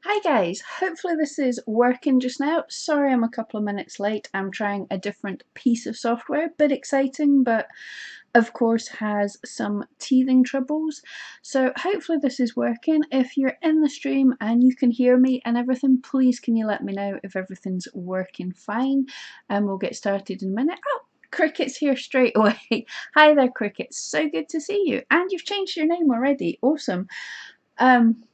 Hi guys, hopefully this is working just now. Sorry I'm a couple of minutes late. I'm trying a different piece of software, bit exciting, but of course has some teething troubles. So hopefully this is working. If you're in the stream and you can hear me and everything, please can you let me know if everything's working fine, and we'll get started in a minute. Oh, Cricket's here straight away. Hi there, Cricket. So good to see you. And you've changed your name already. Awesome. Um,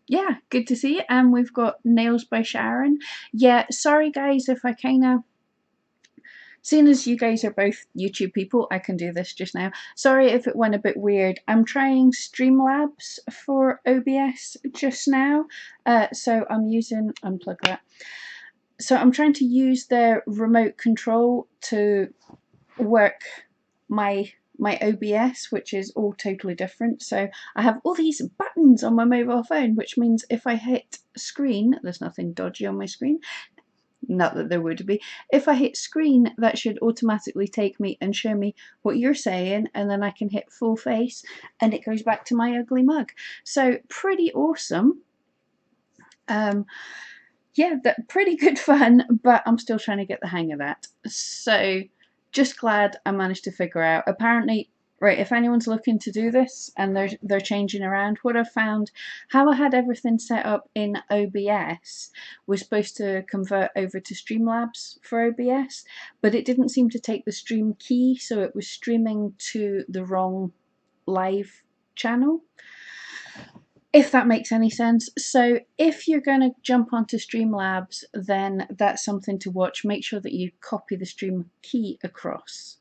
yeah, good to see you. And we've got Nails by Sharon. Yeah, sorry guys if I kind of, seeing as you guys are both YouTube people, I can do this just now. Sorry if it went a bit weird. I'm trying Streamlabs for OBS just now. So I'm using, unplug that. So I'm trying to use the remote control to work my OBS, which is all totally different. So I have all these buttons on my mobile phone, which means if I hit screen, there's nothing dodgy on my screen, not that there would be. If I hit screen, that should automatically take me and show me what you're saying, and then I can hit full face and it goes back to my ugly mug. So pretty awesome. Yeah, that pretty good fun, but I'm still trying to get the hang of that. So just glad I managed to figure out. Apparently, right, if anyone's looking to do this and they're changing around, what I've found, how I had everything set up in OBS was supposed to convert over to Streamlabs for OBS, but it didn't seem to take the stream key, so it was streaming to the wrong live channel, if that makes any sense. So if you're going to jump onto Streamlabs, then that's something to watch. Make sure that you copy the stream key across.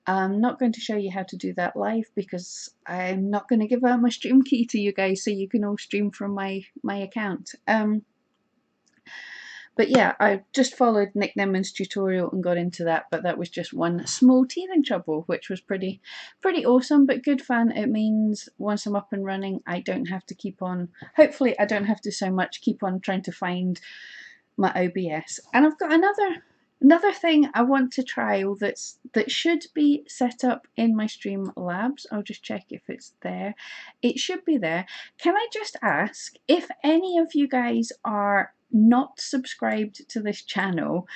I'm not going to show you how to do that live because I'm not going to give out my stream key to you guys so you can all stream from my account. But yeah, I just followed Nick Nemman's tutorial and got into that, but that was just one small teething trouble, which was pretty awesome, but good fun. It means once I'm up and running, I don't have to keep on, hopefully I don't have to so much keep on trying to find my OBS. And I've got another thing I want to trial that should be set up in my Streamlabs. I'll just check if it's there. It should be there. Can I just ask if any of you guys are not subscribed to this channel,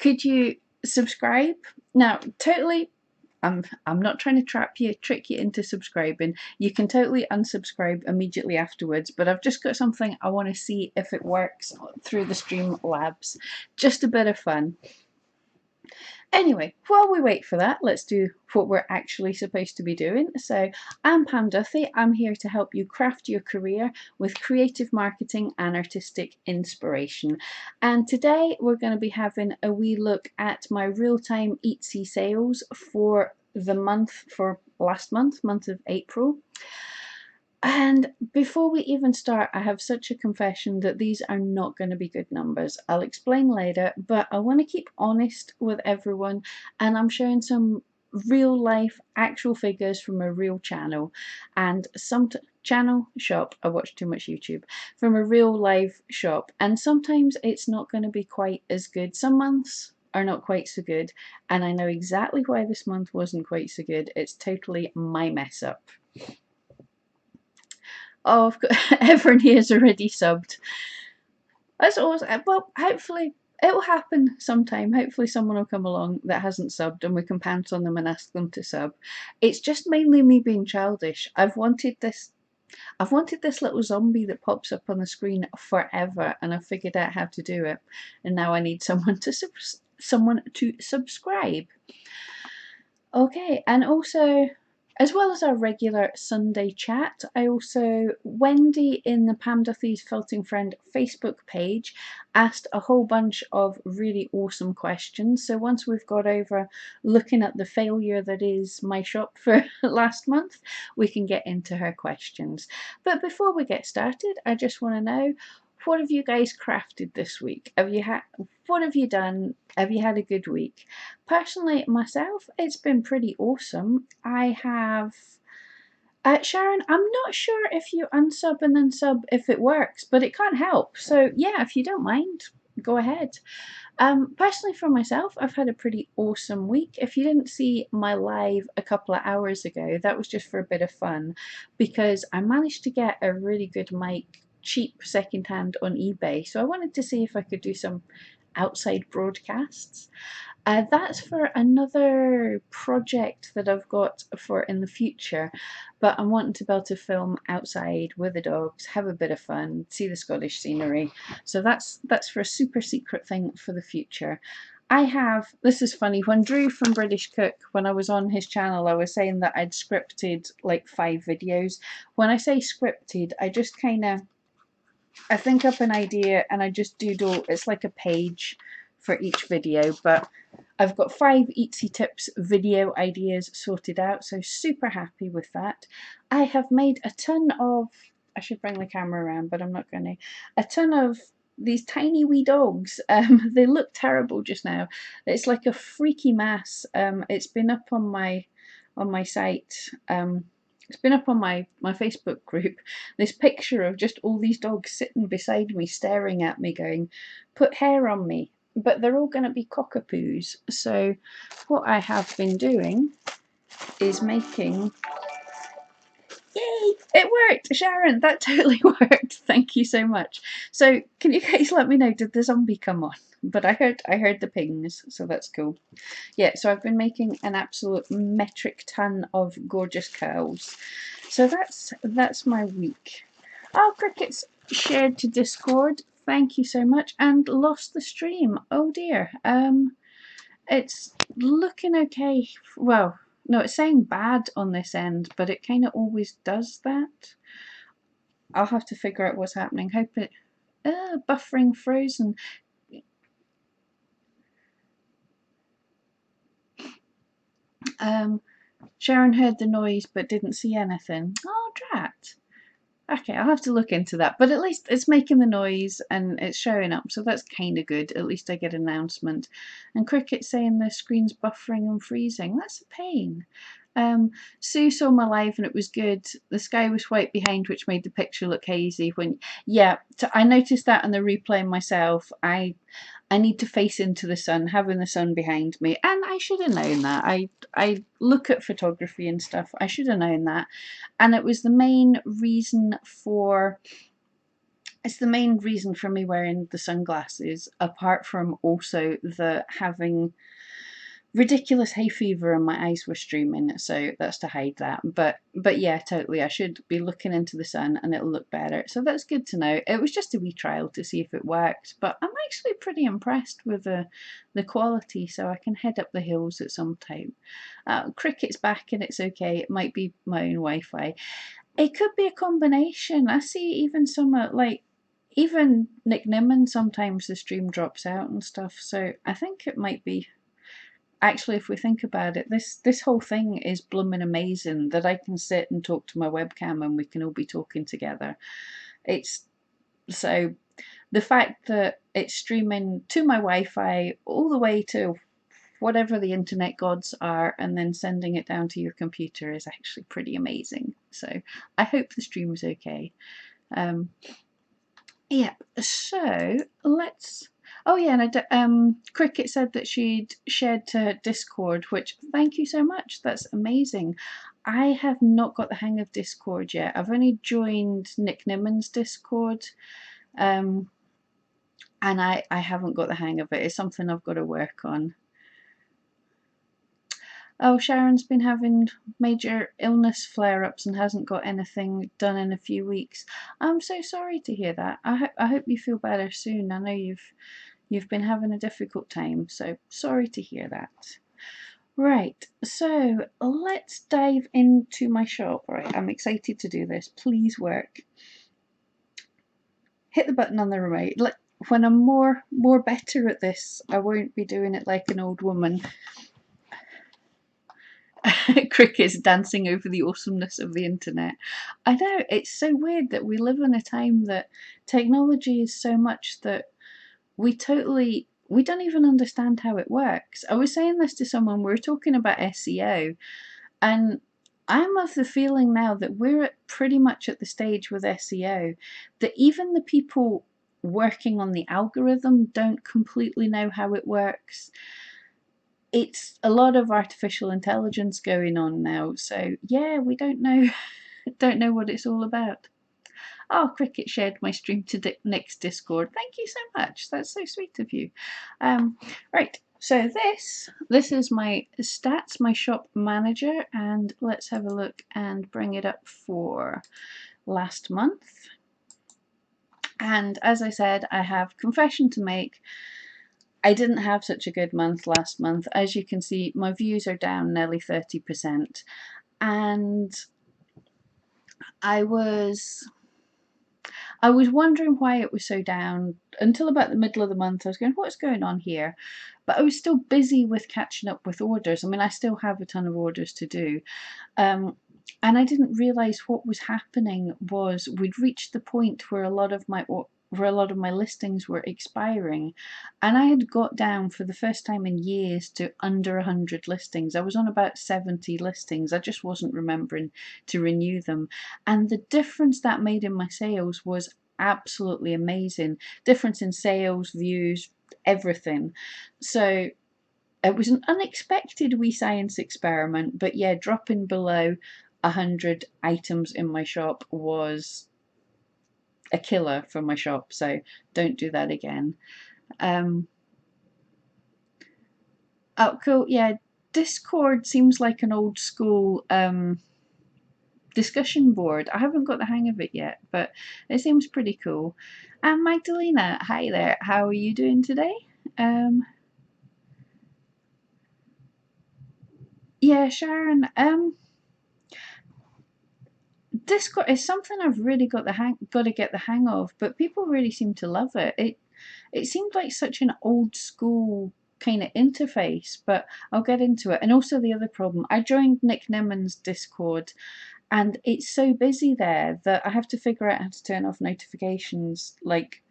could you subscribe? Now, totally, I'm not trying to trick you into subscribing. You can totally unsubscribe immediately afterwards, but I've just got something I want to see if it works through the Streamlabs. Just a bit of fun. Anyway, while we wait for that, let's do what we're actually supposed to be doing. So I'm Pam Duthie. I'm here to help you craft your career with creative marketing and artistic inspiration. And today we're going to be having a wee look at my real-time Etsy sales for the last month of April. And before we even start, I have such a confession that these are not going to be good numbers. I'll explain later, but I want to keep honest with everyone, and I'm showing some real life actual figures from a real channel and some channel shop. I watch too much YouTube, from a real live shop, and sometimes it's not going to be quite as good. Some months are not quite so good, and I know exactly why this month wasn't quite so good. It's totally my mess up. Oh, I've got everyone here's already subbed. That's awesome. Well, hopefully it will happen sometime. Hopefully someone will come along that hasn't subbed and we can pounce on them and ask them to sub. It's just mainly me being childish. I've wanted this little zombie that pops up on the screen forever, and I've figured out how to do it. And now I need someone to subscribe. Okay, and also, as well as our regular Sunday chat, Wendy in the Pam Duthie's Felting Friend Facebook page asked a whole bunch of really awesome questions. So once we've got over looking at the failure that is my shop for last month, we can get into her questions. But before we get started, I just want to know, what have you guys crafted this week? What have you done? Have you had a good week? Personally, myself, it's been pretty awesome. I have Sharon, I'm not sure if you unsub and then sub if it works, but it can't help. So yeah, if you don't mind, go ahead. Personally, for myself, I've had a pretty awesome week. If you didn't see my live a couple of hours ago, that was just for a bit of fun, because I managed to get a really good mic cheap secondhand on eBay. So I wanted to see if I could do some outside broadcasts. That's for another project that I've got for in the future, but I'm wanting to be able to film outside with the dogs, have a bit of fun, see the Scottish scenery. So that's for a super secret thing for the future. I have, this is funny, when Drew from British Cook, when I was on his channel, I was saying that I'd scripted like 5 videos. When I say scripted, I just kind of, I think up an idea and I just doodle, it's like a page for each video, but I've got 5 Etsy Tips video ideas sorted out, so super happy with that. I have made a ton of, I should bring the camera around, but I'm not going to, a ton of these tiny wee dogs. They look terrible just now. It's like a freaky mass. It's been up on my site. It's been up on my Facebook group, this picture of just all these dogs sitting beside me, staring at me, going, put hair on me. But they're all going to be cockapoos. So what I have been doing is making, yay, it worked, Sharon, that totally worked. Thank you so much. So can you guys let me know, did the zombie come on? But I heard the pings, so that's cool. Yeah, so I've been making an absolute metric ton of gorgeous curls. So that's my week. Oh, Cricket's shared to Discord. Thank you so much. And lost the stream. Oh dear. It's looking okay. Well, no, it's saying bad on this end, but it kind of always does that. I'll have to figure out what's happening. Hope it. Buffering frozen. Sharon heard the noise but didn't see anything. Oh, drat. Okay, I'll have to look into that. But at least it's making the noise and it's showing up, so that's kind of good. At least I get an announcement. And Cricket saying the screen's buffering and freezing. That's a pain. Sue saw my live and it was good. The sky was white behind, which made the picture look hazy. When yeah, I noticed that in the replay myself. I need to face into the sun, having the sun behind me, and I should have known that. I look at photography and stuff. I should have known that, and it was the main reason for. It's the main reason for me wearing the sunglasses, apart from also the having ridiculous hay fever and my eyes were streaming, so that's to hide that. But yeah, totally, I should be looking into the sun and it'll look better, so that's good to know. It was just a wee trial to see if it worked, but I'm actually pretty impressed with the quality, so I can head up the hills at some time. Cricket's back and it's okay. It might be my own Wi-Fi. It could be a combination. I see even some like even Nick Nimmin, sometimes the stream drops out and stuff, so I think it might be. Actually, if we think about it, this whole thing is blooming amazing that I can sit and talk to my webcam and we can all be talking together. It's so the fact that it's streaming to my Wi-Fi all the way to whatever the internet gods are and then sending it down to your computer is actually pretty amazing. So I hope the stream is okay. Yeah, so let's. Oh yeah, and Cricket said that she'd shared to Discord, which thank you so much. That's amazing. I have not got the hang of Discord yet. I've only joined Nick Nimmin's Discord, and I haven't got the hang of it. It's something I've got to work on. Oh, Sharon's been having major illness flare-ups and hasn't got anything done in a few weeks. I'm so sorry to hear that. I hope you feel better soon. I know you've been having a difficult time, so sorry to hear that. Right, so let's dive into my shop. Right, I'm excited to do this. Please work. Hit the button on the remote. Like when I'm more better at this, I won't be doing it like an old woman. Cricket's dancing over the awesomeness of the internet. I know, it's so weird that we live in a time that technology is so much that we don't even understand how it works. I was saying this to someone, we were talking about SEO, and I'm of the feeling now that we're pretty much at the stage with SEO that even the people working on the algorithm don't completely know how it works. It's a lot of artificial intelligence going on now, so yeah, we don't know don't know what it's all about. Oh, Cricket shared my stream to Nick's Discord. Thank you so much. That's so sweet of you. Right. So this is my stats, my shop manager, and let's have a look and bring it up for last month. And as I said, I have confession to make. I didn't have such a good month last month. As you can see, my views are down nearly 30%. And I was wondering why it was so down until about the middle of the month. I was going, what's going on here? But I was still busy with catching up with orders. I mean, I still have a ton of orders to do. And I didn't realise what was happening was we'd reached the point where a lot of my listings were expiring, and I had got down for the first time in years to under 100 listings. I was on about 70 listings. I just wasn't remembering to renew them, and the difference that made in my sales was absolutely amazing. Difference in sales, views, everything. So it was an unexpected wee science experiment, but yeah, dropping below 100 items in my shop was a killer for my shop, so don't do that again. Oh, cool. Yeah, Discord seems like an old school discussion board. I haven't got the hang of it yet, but it seems pretty cool. And Magdalena, hi there. How are you doing today? Yeah, Sharon. Discord is something I've really got to get the hang of, but people really seem to love it. It seemed like such an old school kind of interface, but I'll get into it. And also the other problem, I joined Nick Nimmon's Discord, and it's so busy there that I have to figure out how to turn off notifications, like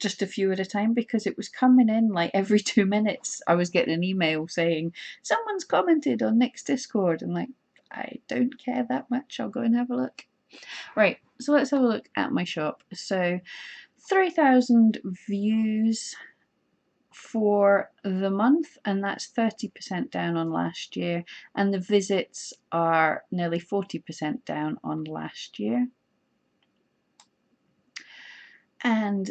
just a few at a time, because it was coming in like every 2 minutes. I was getting an email saying someone's commented on Nick's Discord, and like, I don't care that much. I'll go and have a look. Right, so let's have a look at my shop. So 3,000 views for the month, and that's 30% down on last year, and the visits are nearly 40% down on last year. And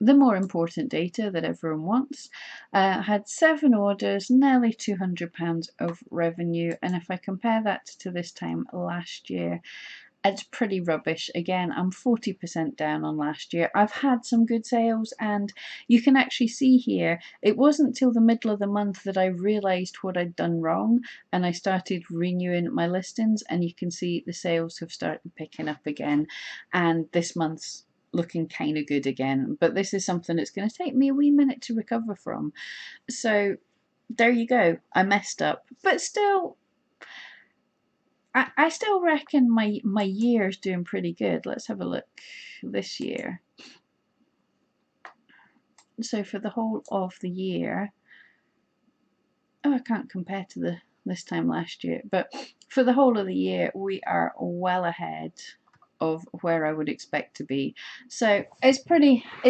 the more important data that everyone wants, had 7 orders, nearly £200 of revenue, and if I compare that to this time last year, it's pretty rubbish. Again, I'm 40% down on last year. I've had some good sales, and you can actually see here, it wasn't till the middle of the month that I realised what I'd done wrong, and I started renewing my listings, and you can see the sales have started picking up again, and this month's looking kind of good again. But this is something that's going to take me a wee minute to recover from. So there you go. I messed up, but still, I still reckon my year's doing pretty good. Let's have a look this year. So for the whole of the year, oh, I can't compare to this time last year, but for the whole of the year, we are well ahead of where I would expect to be. So it's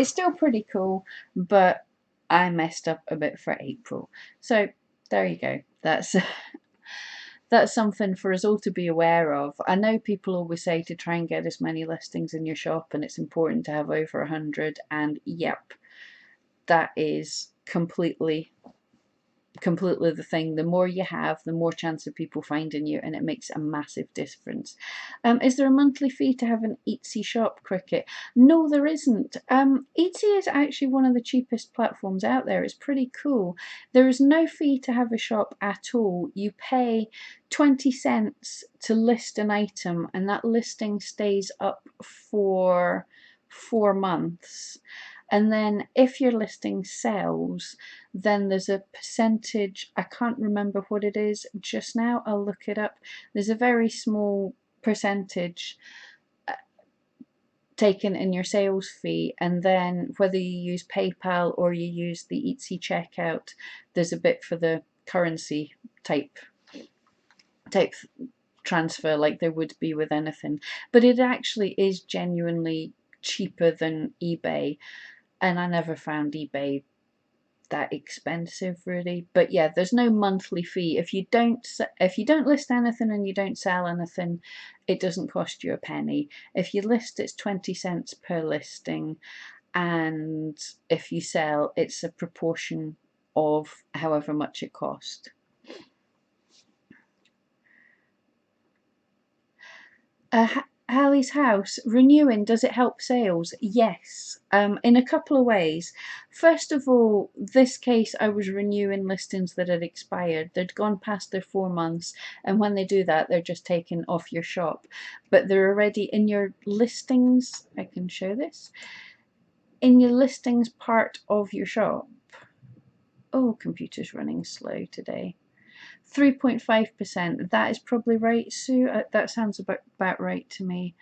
still pretty cool, but I messed up a bit for April. So there you go. That's something for us all to be aware of. I know people always say to try and get as many listings in your shop, and it's important to have over 100, and yep, that is completely the thing. The more you have, the more chance of people finding you, and it makes a massive difference. Is there a monthly fee to have an Etsy shop, Cricket? No, there isn't. Etsy is actually one of the cheapest platforms out there. It's pretty cool. There is no fee to have a shop at all. You pay 20 cents to list an item, and that listing stays up for 4 months. And then if your listing sells, then there's a percentage, I can't remember what it is just now, I'll look it up. There's a very small percentage taken in your sales fee, and then whether you use PayPal or you use the Etsy checkout, there's a bit for the currency type transfer, like there would be with anything. But it actually is genuinely cheaper than eBay, and I never found eBay that expensive really. But yeah, there's no monthly fee. If you don't list anything and you don't sell anything, it doesn't cost you a penny. If you list, it's 20 cents per listing, and if you sell, it's a proportion of however much it cost. Hallie's house renewing, does it help sales? Yes, in a couple of ways. First of all, this case I was renewing listings that had expired. They'd gone past their 4 months, and when they do that, they're just taken off your shop. But they're already in your listings. I can show this. In your listings part of your shop. Oh, computer's running slow today. 3.5%. That is probably right, Sue. That sounds about right to me.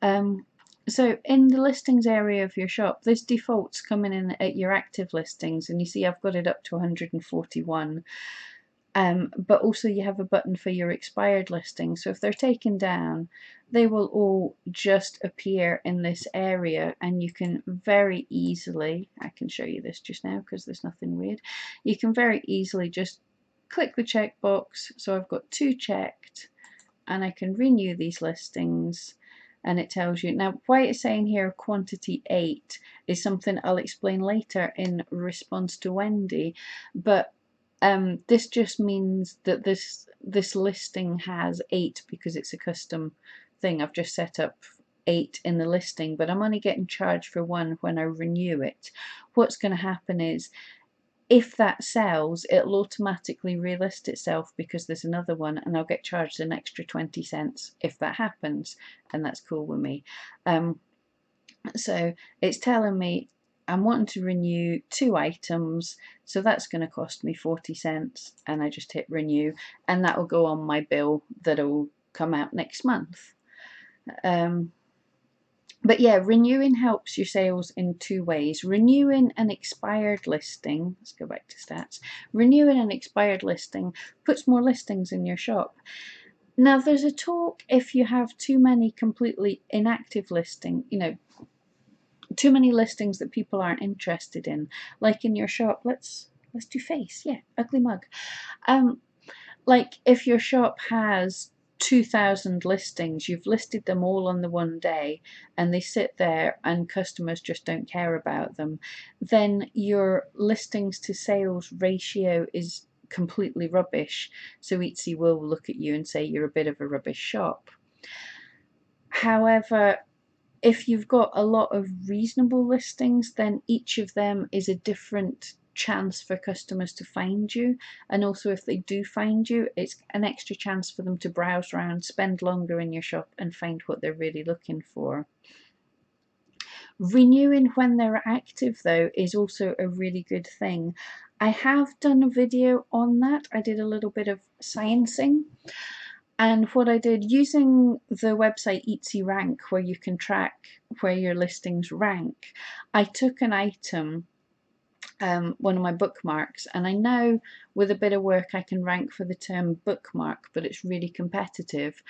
So in the listings area of your shop, this default's coming in at your active listings, and you see I've got it up to 141. But also you have a button for your expired listings. So if they're taken down, they will all just appear in this area, and you can very easily, I can show you this just now because there's nothing weird, you can very easily just click the checkbox. So I've got 2 checked, and I can renew these listings, and it tells you. Now why it's saying here quantity 8 is something I'll explain later in response to Wendy, but this just means that this listing has 8 because it's a custom thing. I've just set up 8 in the listing, but I'm only getting charged for 1 when I renew it. What's going to happen is, if that sells, it'll automatically relist itself because there's another one, and I'll get charged an extra 20 cents if that happens, and that's cool with me. So it's telling me I'm wanting to renew 2 items, so that's going to cost me 40 cents, and I just hit renew, and that will go on my bill that'll come out next month. But yeah, renewing helps your sales in 2 ways. Renewing an expired listing, let's go back to stats. Renewing an expired listing puts more listings in your shop. Now there's a talk if you have too many completely inactive listing, too many listings that people aren't interested in, like in your shop. Let's do face, yeah, ugly mug. Like if your shop has 2,000 listings, you've listed them all on the one day, and they sit there and customers just don't care about them, then your listings to sales ratio is completely rubbish. So Etsy will look at you and say you're a bit of a rubbish shop. However, if you've got a lot of reasonable listings, then each of them is a different chance for customers to find you, and also if they do find you, it's an extra chance for them to browse around, spend longer in your shop, and find what they're really looking for. Renewing when they're active though is also a really good thing. I have done a video on that. I did a little bit of sciencing. And what I did using the website Etsy Rank, where you can track where your listings rank, I took an item, one of my bookmarks, and I know with a bit of work I can rank for the term bookmark, but it's really competitive.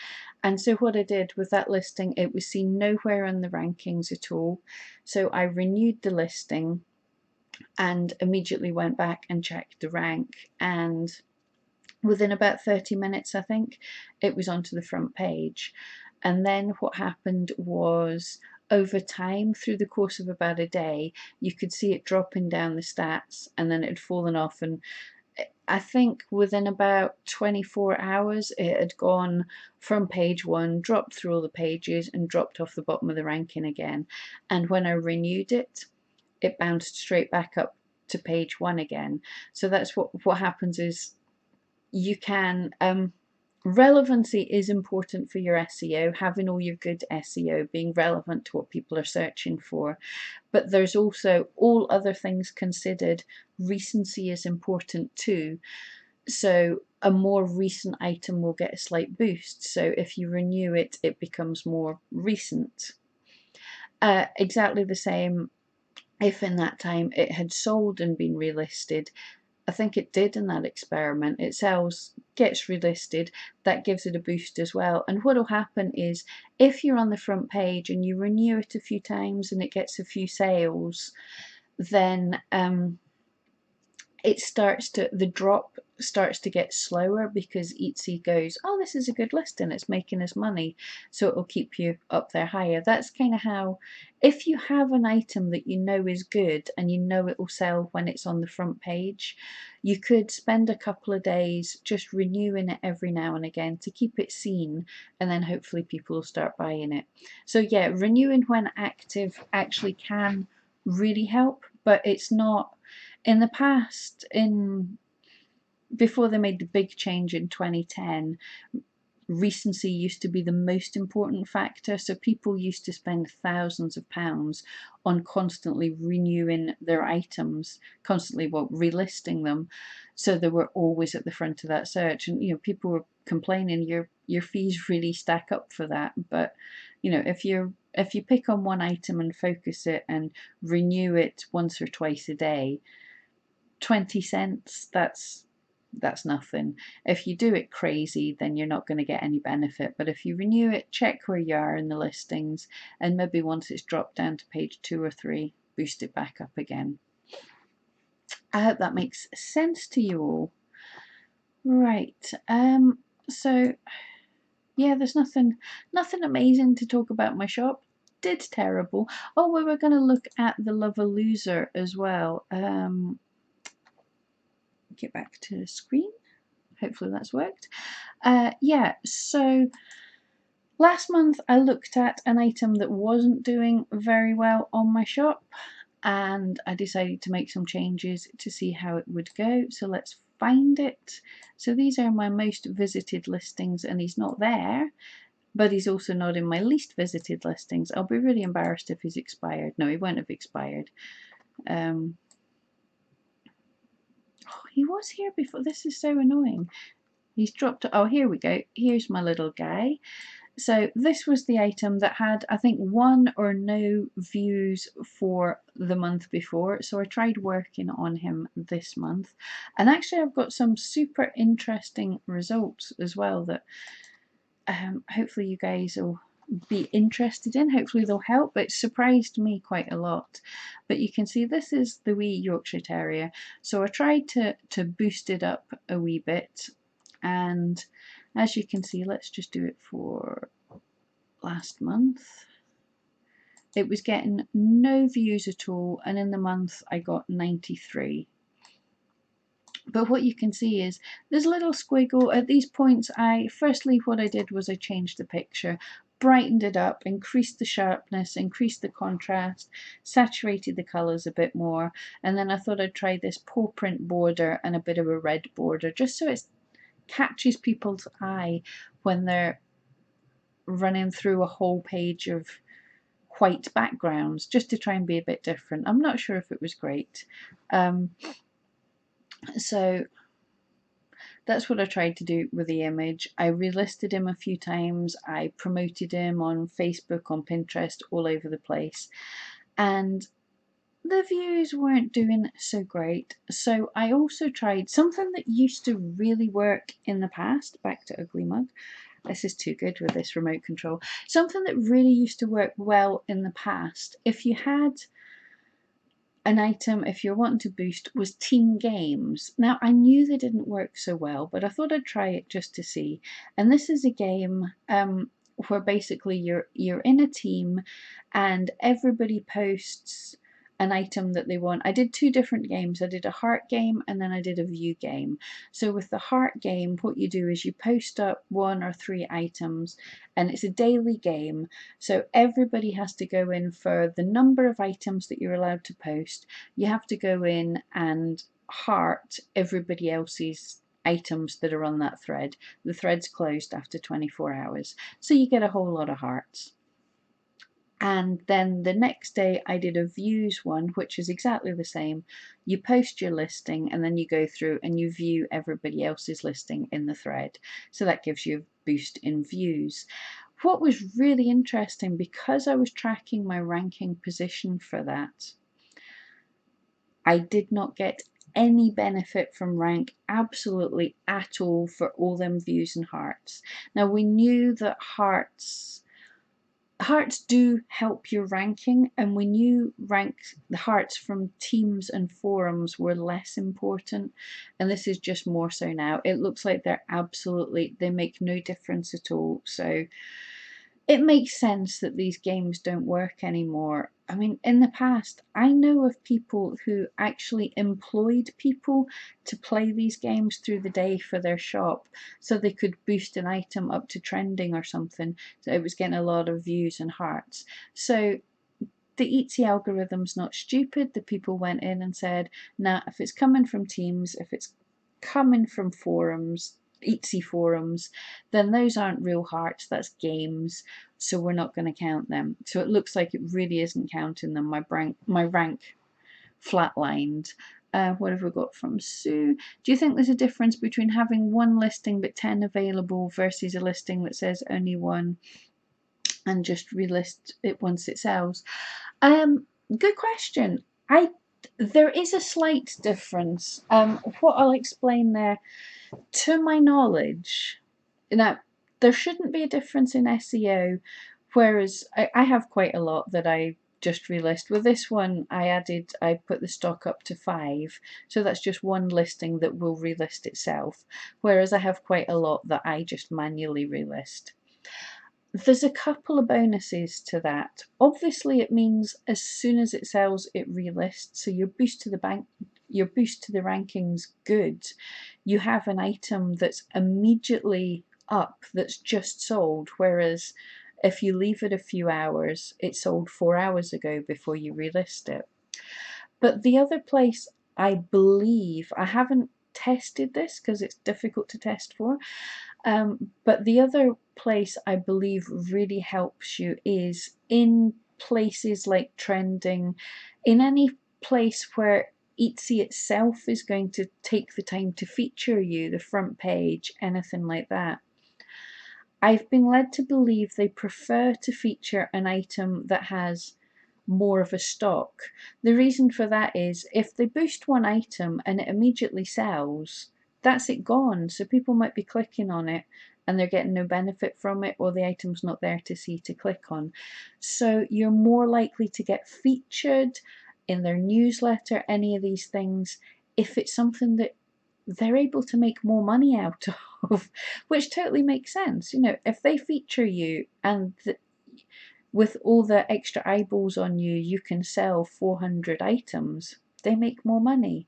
And so what I did with that listing, it was seen nowhere in the rankings at all. So I renewed the listing and immediately went back and checked the rank, and within about 30 minutes, I think, it was onto the front page. And then what happened was, over time, through the course of about a day, you could see it dropping down the stats, and then it had fallen off. And I think within about 24 hours, it had gone from page 1, dropped through all the pages, and dropped off the bottom of the ranking again. And when I renewed it, it bounced straight back up to page 1 again. So that's what happens is, you can, relevancy is important for your SEO, having all your good SEO being relevant to what people are searching for, but there's also, all other things considered, recency is important too. So a more recent item will get a slight boost, so if you renew it, it becomes more recent. Exactly the same if in that time it had sold and been relisted. I think it did in that experiment. It sells, gets relisted, that gives it a boost as well. And what will happen is, if you're on the front page and you renew it a few times and it gets a few sales, then the drop starts to get slower because Etsy goes, oh, this is a good listing, it's making us money, so it'll keep you up there higher. That's kind of how, if you have an item that you know is good and you know it will sell when it's on the front page, you could spend a couple of days just renewing it every now and again to keep it seen, and then hopefully people will start buying it. So yeah, renewing when active actually can really help, but it's not. In the past, before they made the big change in 2010, recency used to be the most important factor. So people used to spend thousands of pounds on constantly renewing their items, constantly, well, relisting them, so they were always at the front of that search. And people were complaining your fees really stack up for that. But if you pick on one item and focus it and renew it once or twice a day, 20 cents, that's nothing. If you do it crazy, then you're not going to get any benefit. But if you renew it, check where you are in the listings, and maybe once it's dropped down to page 2 or 3, boost it back up again. I hope that makes sense to you all. Right, so yeah, there's nothing amazing to talk about my shop. Did terrible. Oh, we were going to look at the Lovalooza as well. Get back to the screen. Hopefully that's worked. Yeah, so last month I looked at an item that wasn't doing very well on my shop, and I decided to make some changes to see how it would go. So let's find it. So these are my most visited listings, and he's not there, but he's also not in my least visited listings. I'll be really embarrassed if he's expired. No, he won't have expired. Oh, he was here before. This is so annoying. He's dropped. Oh, here we go. Here's my little guy. So this was the item that had, I think, 1 or no views for the month before. So I tried working on him this month. And actually I've got some super interesting results as well that hopefully you guys will be interested in. Hopefully they'll help. It surprised me quite a lot. But you can see this is the wee Yorkshire Terrier. So I tried to boost it up a wee bit. And as you can see, let's just do it for last month. It was getting no views at all, and in the month I got 93. But what you can see is there's a little squiggle at these points. Firstly, what I did was I changed the picture, brightened it up, increased the sharpness, increased the contrast, saturated the colours a bit more, and then I thought I'd try this paw print border and a bit of a red border, just so it catches people's eye when they're running through a whole page of white backgrounds, just to try and be a bit different. I'm not sure if it was great. So that's what I tried to do with the image. I relisted him a few times. I promoted him on Facebook, on Pinterest, all over the place. And the views weren't doing so great. So I also tried something that used to really work in the past. Back to Ugly Mug. This is too good with this remote control. Something that really used to work well in the past, if you had an item, if you're wanting to boost, was team games. Now I knew they didn't work so well, but I thought I'd try it just to see. And this is a game where basically you're in a team and everybody posts an item that they want. I did 2 different games. I did a heart game and then I did a view game. So with the heart game, what you do is you post up 1 or 3 items, and it's a daily game. So everybody has to go in for the number of items that you're allowed to post. You have to go in and heart everybody else's items that are on that thread. The thread's closed after 24 hours. So you get a whole lot of hearts. And then the next day I did a views one, which is exactly the same. You post your listing and then you go through and you view everybody else's listing in the thread. So that gives you a boost in views. What was really interesting, because I was tracking my ranking position for that, I did not get any benefit from rank absolutely at all for all them views and hearts. Now we knew that hearts hearts do help your ranking, and when you rank, the hearts from teams and forums were less important, and this is just more so now. It looks like they make no difference at all. So it makes sense that these games don't work anymore. I mean, in the past, I know of people who actually employed people to play these games through the day for their shop so they could boost an item up to trending or something. So it was getting a lot of views and hearts. So the Etsy algorithm's not stupid. The people went in and said, nah, if it's coming from teams, if it's coming from forums, Etsy forums, then those aren't real hearts, that's games, so we're not going to count them. So it looks like it really isn't counting them. My rank flatlined. What have we got from Sue? Do you think there's a difference between having one listing but 10 available versus a listing that says only one and just relist it once it sells? Good question. There is a slight difference. What I'll explain there, to my knowledge, now there shouldn't be a difference in SEO, whereas I have quite a lot that I just relist. With this one, I put the stock up to 5, so that's just one listing that will relist itself, whereas I have quite a lot that I just manually relist. There's a couple of bonuses to that. Obviously, it means as soon as it sells, it relists, so your boost to the ranking's good. You have an item that's immediately up, that's just sold, whereas if you leave it a few hours, it sold 4 hours ago before you relist it. But the other place, I believe, I haven't tested this because it's difficult to test for, but the other place I believe really helps you is in places like trending, in any place where Etsy itself is going to take the time to feature you, the front page, anything like that. I've been led to believe they prefer to feature an item that has more of a stock. The reason for that is if they boost one item and it immediately sells, that's it gone. So people might be clicking on it and they're getting no benefit from it, or the item's not there to see to click on. So you're more likely to get featured in their newsletter, any of these things, if it's something that they're able to make more money out of, which totally makes sense. You know, if they feature you and with all the extra eyeballs on you, you can sell 400 items, they make more money.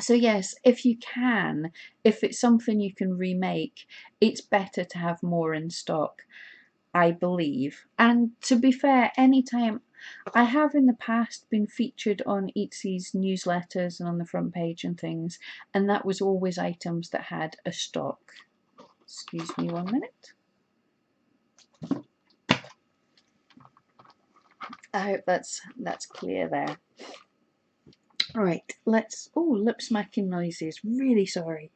So yes, if you can, if it's something you can remake, it's better to have more in stock, I believe. And to be fair, anytime I have in the past been featured on Etsy's newsletters and on the front page and things, and that was always items that had a stock. Excuse me 1 minute. I hope that's clear there. All right, lip smacking noises, really sorry.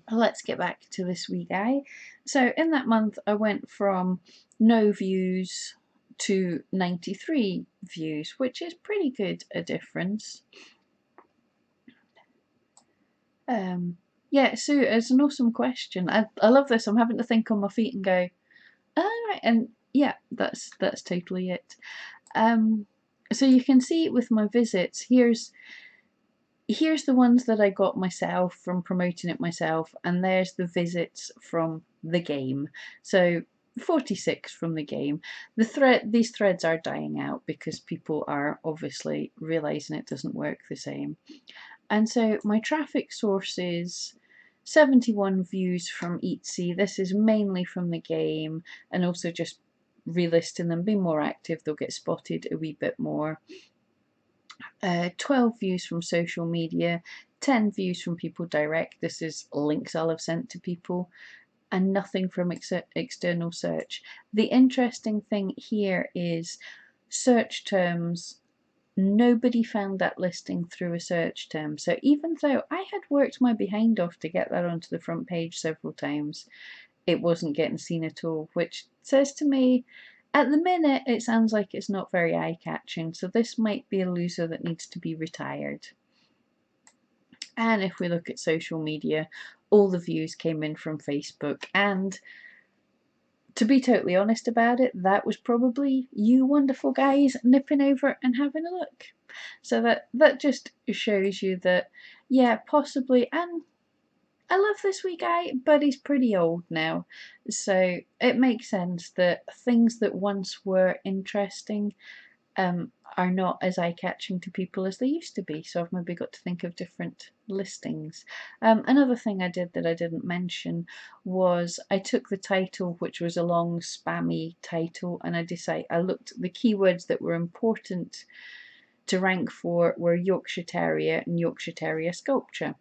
Let's get back to this wee guy. So in that month, I went from no views to 93 views, which is pretty good a difference. Yeah, Sue, it's an awesome question. I love this. I'm having to think on my feet and go, right, and yeah, that's totally it. So you can see with my visits, here's the ones that I got myself from promoting it myself, and there's the visits from the game. So 46 from the game. These threads are dying out because people are obviously realizing it doesn't work the same. And so my traffic sources, 71 views from Etsy. This is mainly from the game, and also just relisting them, be more active, they'll get spotted a wee bit more. 12 views from social media, 10 views from people direct. This is links I'll have sent to people, and nothing from external search. The interesting thing here is search terms. Nobody found that listing through a search term. So even though I had worked my behind off to get that onto the front page several times, it wasn't getting seen at all, which says to me, at the minute, it sounds like it's not very eye-catching, so this might be a loser that needs to be retired. And if we look at social media, all the views came in from Facebook, and to be totally honest about it, that was probably you wonderful guys nipping over and having a look. So that just shows you that, yeah, possibly, and I love this wee guy, but he's pretty old now. So it makes sense that things that once were interesting are not as eye-catching to people as they used to be. So I've maybe got to think of different listings. Another thing I did that I didn't mention was I took the title, which was a long spammy title, and I looked at the keywords that were important to rank for were Yorkshire Terrier and Yorkshire Terrier sculpture.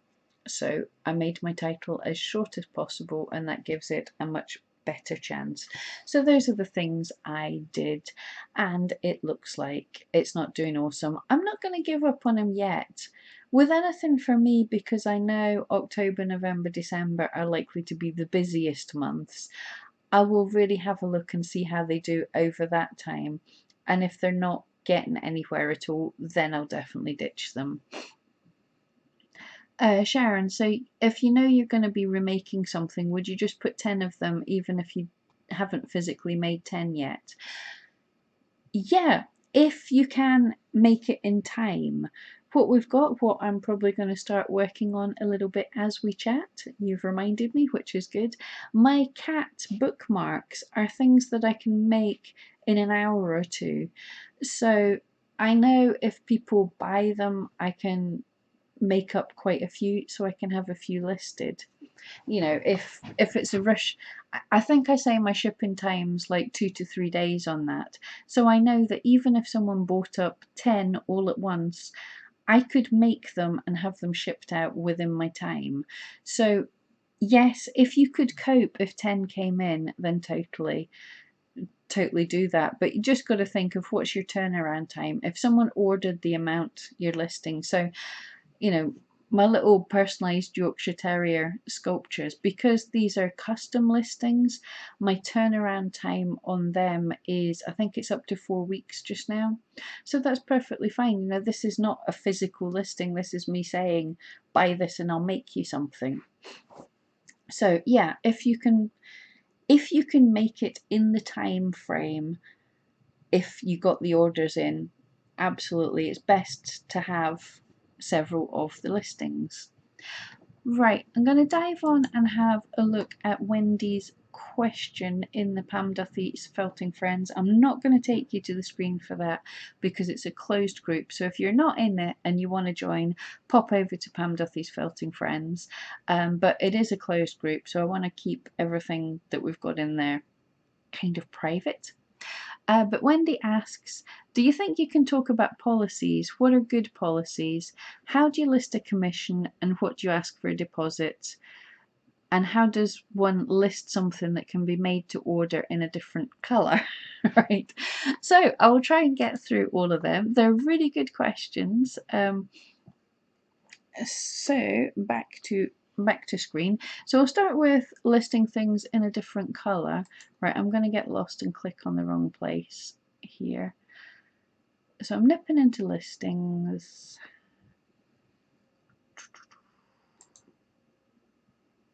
So I made my title as short as possible, and that gives it a much better chance. So those are the things I did, and it looks like it's not doing awesome. I'm not going to give up on him yet with anything for me, because I know October, November, December are likely to be the busiest months. I will really have a look and see how they do over that time, and if they're not getting anywhere at all, then I'll definitely ditch them. Sharon, so if you know you're going to be remaking something, would you just put 10 of them even if you haven't physically made 10 yet? Yeah, if you can make it in time. What I'm probably going to start working on a little bit as we chat, you've reminded me, which is good. My cat bookmarks are things that I can make in an hour or two. So I know if people buy them, I can make up quite a few, so I can have a few listed. You know, if it's a rush, I think I say my shipping time's like 2 to 3 days on that. So I know that even if someone bought up 10 all at once, I could make them and have them shipped out within my time. So yes, if you could cope if 10 came in, then totally do that. But you just got to think of what's your turnaround time. If someone ordered the amount you're listing, so you know, my little personalised Yorkshire Terrier sculptures, because these are custom listings, my turnaround time on them is, I think it's up to 4 weeks just now. So that's perfectly fine. You know, this is not a physical listing. This is me saying, buy this and I'll make you something. So yeah, if you can make it in the time frame, if you got the orders in, absolutely, it's best to have several of the listings. Right, I'm going to dive on and have a look at Wendy's question in the Pam Duthie's Felting Friends. I'm not going to take you to the screen for that because it's a closed group. So if you're not in it and you want to join, pop over to Pam Duthie's Felting Friends. But it is a closed group, so I want to keep everything that we've got in there kind of private. But Wendy asks, do you think you can talk about policies? What are good policies? How do you list a commission and what do you ask for a deposit? And how does one list something that can be made to order in a different colour? Right. So I will try and get through all of them. They're really good questions. So back to screen. So I'll start with listing things in a different colour. Right, I'm going to get lost and click on the wrong place here. So I'm nipping into listings.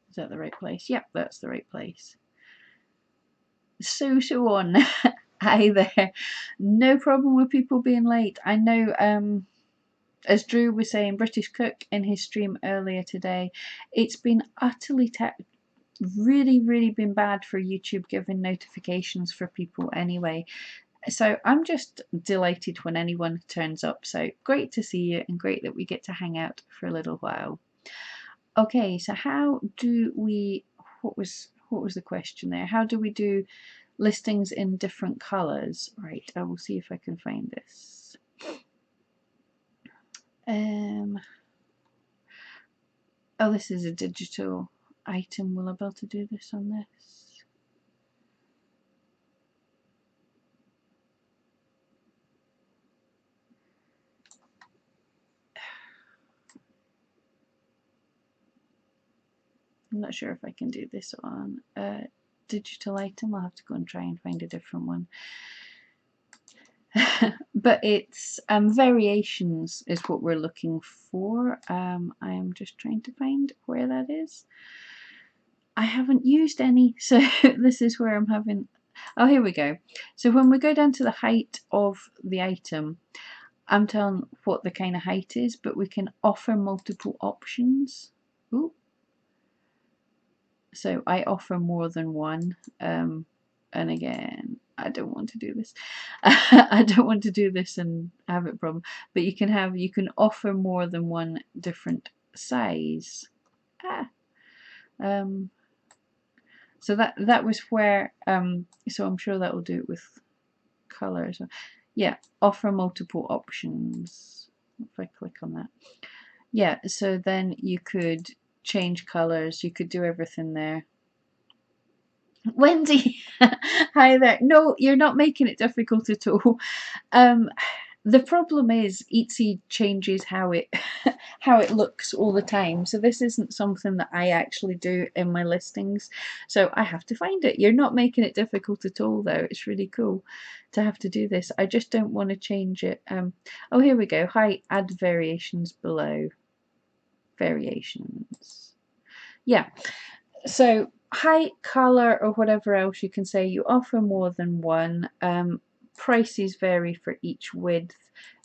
Is that the right place? Yep, that's the right place. So on. Hi there. No problem with people being late. I know, as Drew was saying, British Cook in his stream earlier today, it's been utterly really been bad for YouTube giving notifications for people anyway. So I'm just delighted when anyone turns up. So great to see you and great that we get to hang out for a little while. Okay, so how do we, what was the question there? How do we do listings in different colours? Right, I will see if I can find this. Oh, this is a digital item. Will I be able to do this on this? I'm not sure if I can do this on a digital item. I'll have to go and try and find a different one. But it's variations is what we're looking for. I'm just trying to find where that is. I haven't used any, so this is where I'm having, oh, here we go. So when we go down to the height of the item, I'm telling what the kind of height is, but we can offer multiple options. Ooh. So I offer more than one, and again, I don't want to do this. I don't want to do this and have it problem, but you can offer more than one different size. So that was where, so I'm sure that will do it with colors. Yeah, offer multiple options. If I click on that. Yeah, so then you could change colors, you could do everything there. Wendy, hi there. No, you're not making it difficult at all. The problem is Etsy changes how it how it looks all the time. So this isn't something that I actually do in my listings. So I have to find it. You're not making it difficult at all though. It's really cool to have to do this. I just don't want to change it. Oh, here we go. Hi, add variations below. Variations. Yeah. So height, color, or whatever else you can say, you offer more than one. Prices vary for each width,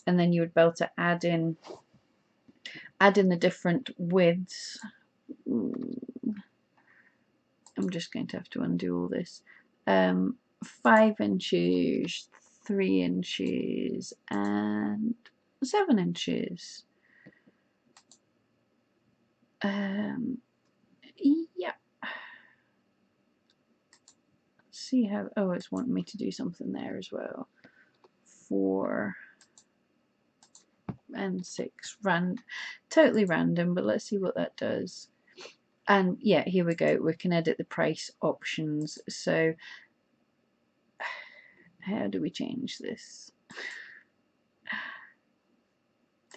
and then you would be able to add in the different widths. I'm just going to have to undo all this. 5 inches, 3 inches, and 7 inches. Yeah. See how, oh, it's wanting me to do something there as well. 4 and 6, totally random, but let's see what that does. And yeah, here we go, we can edit the price options. So how do we change this?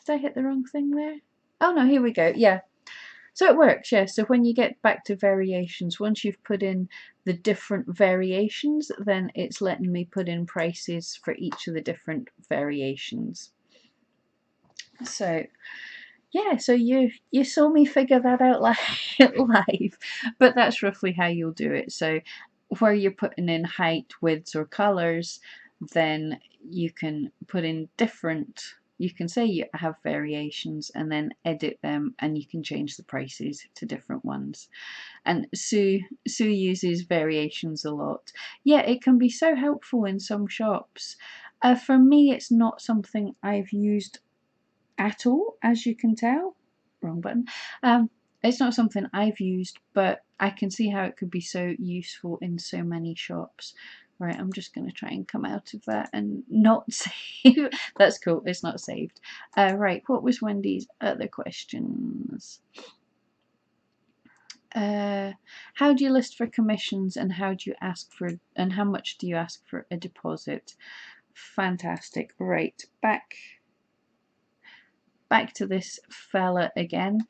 Did I hit the wrong thing there? Oh no, here we go. Yeah, so it works. Yeah, so when you get back to variations, once you've put in the different variations, then it's letting me put in prices for each of the different variations. So yeah, so you saw me figure that out live, but that's roughly how you'll do it. So where you're putting in height, widths, or colors, then you can put in different, you can say you have variations and then edit them, and you can change the prices to different ones. And Sue uses variations a lot. Yeah, it can be so helpful in some shops. For me, it's not something I've used at all, as you can tell. Wrong button. It's not something I've used, but I can see how it could be so useful in so many shops. Right, I'm just going to try and come out of that and not save. That's cool, it's not saved. Right, what was Wendy's other questions? How do you list for commissions, and how do you ask for, and how much do you ask for a deposit? Fantastic. Right, back to this fella again.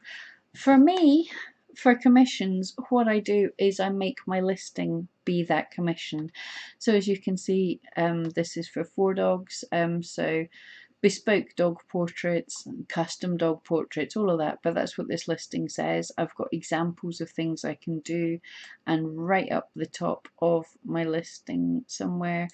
For me, for commissions, what I do is I make my listing be that commission. So as you can see, this is for 4 dogs. So bespoke dog portraits, custom dog portraits, all of that, but that's what this listing says. I've got examples of things I can do, and right up the top of my listing somewhere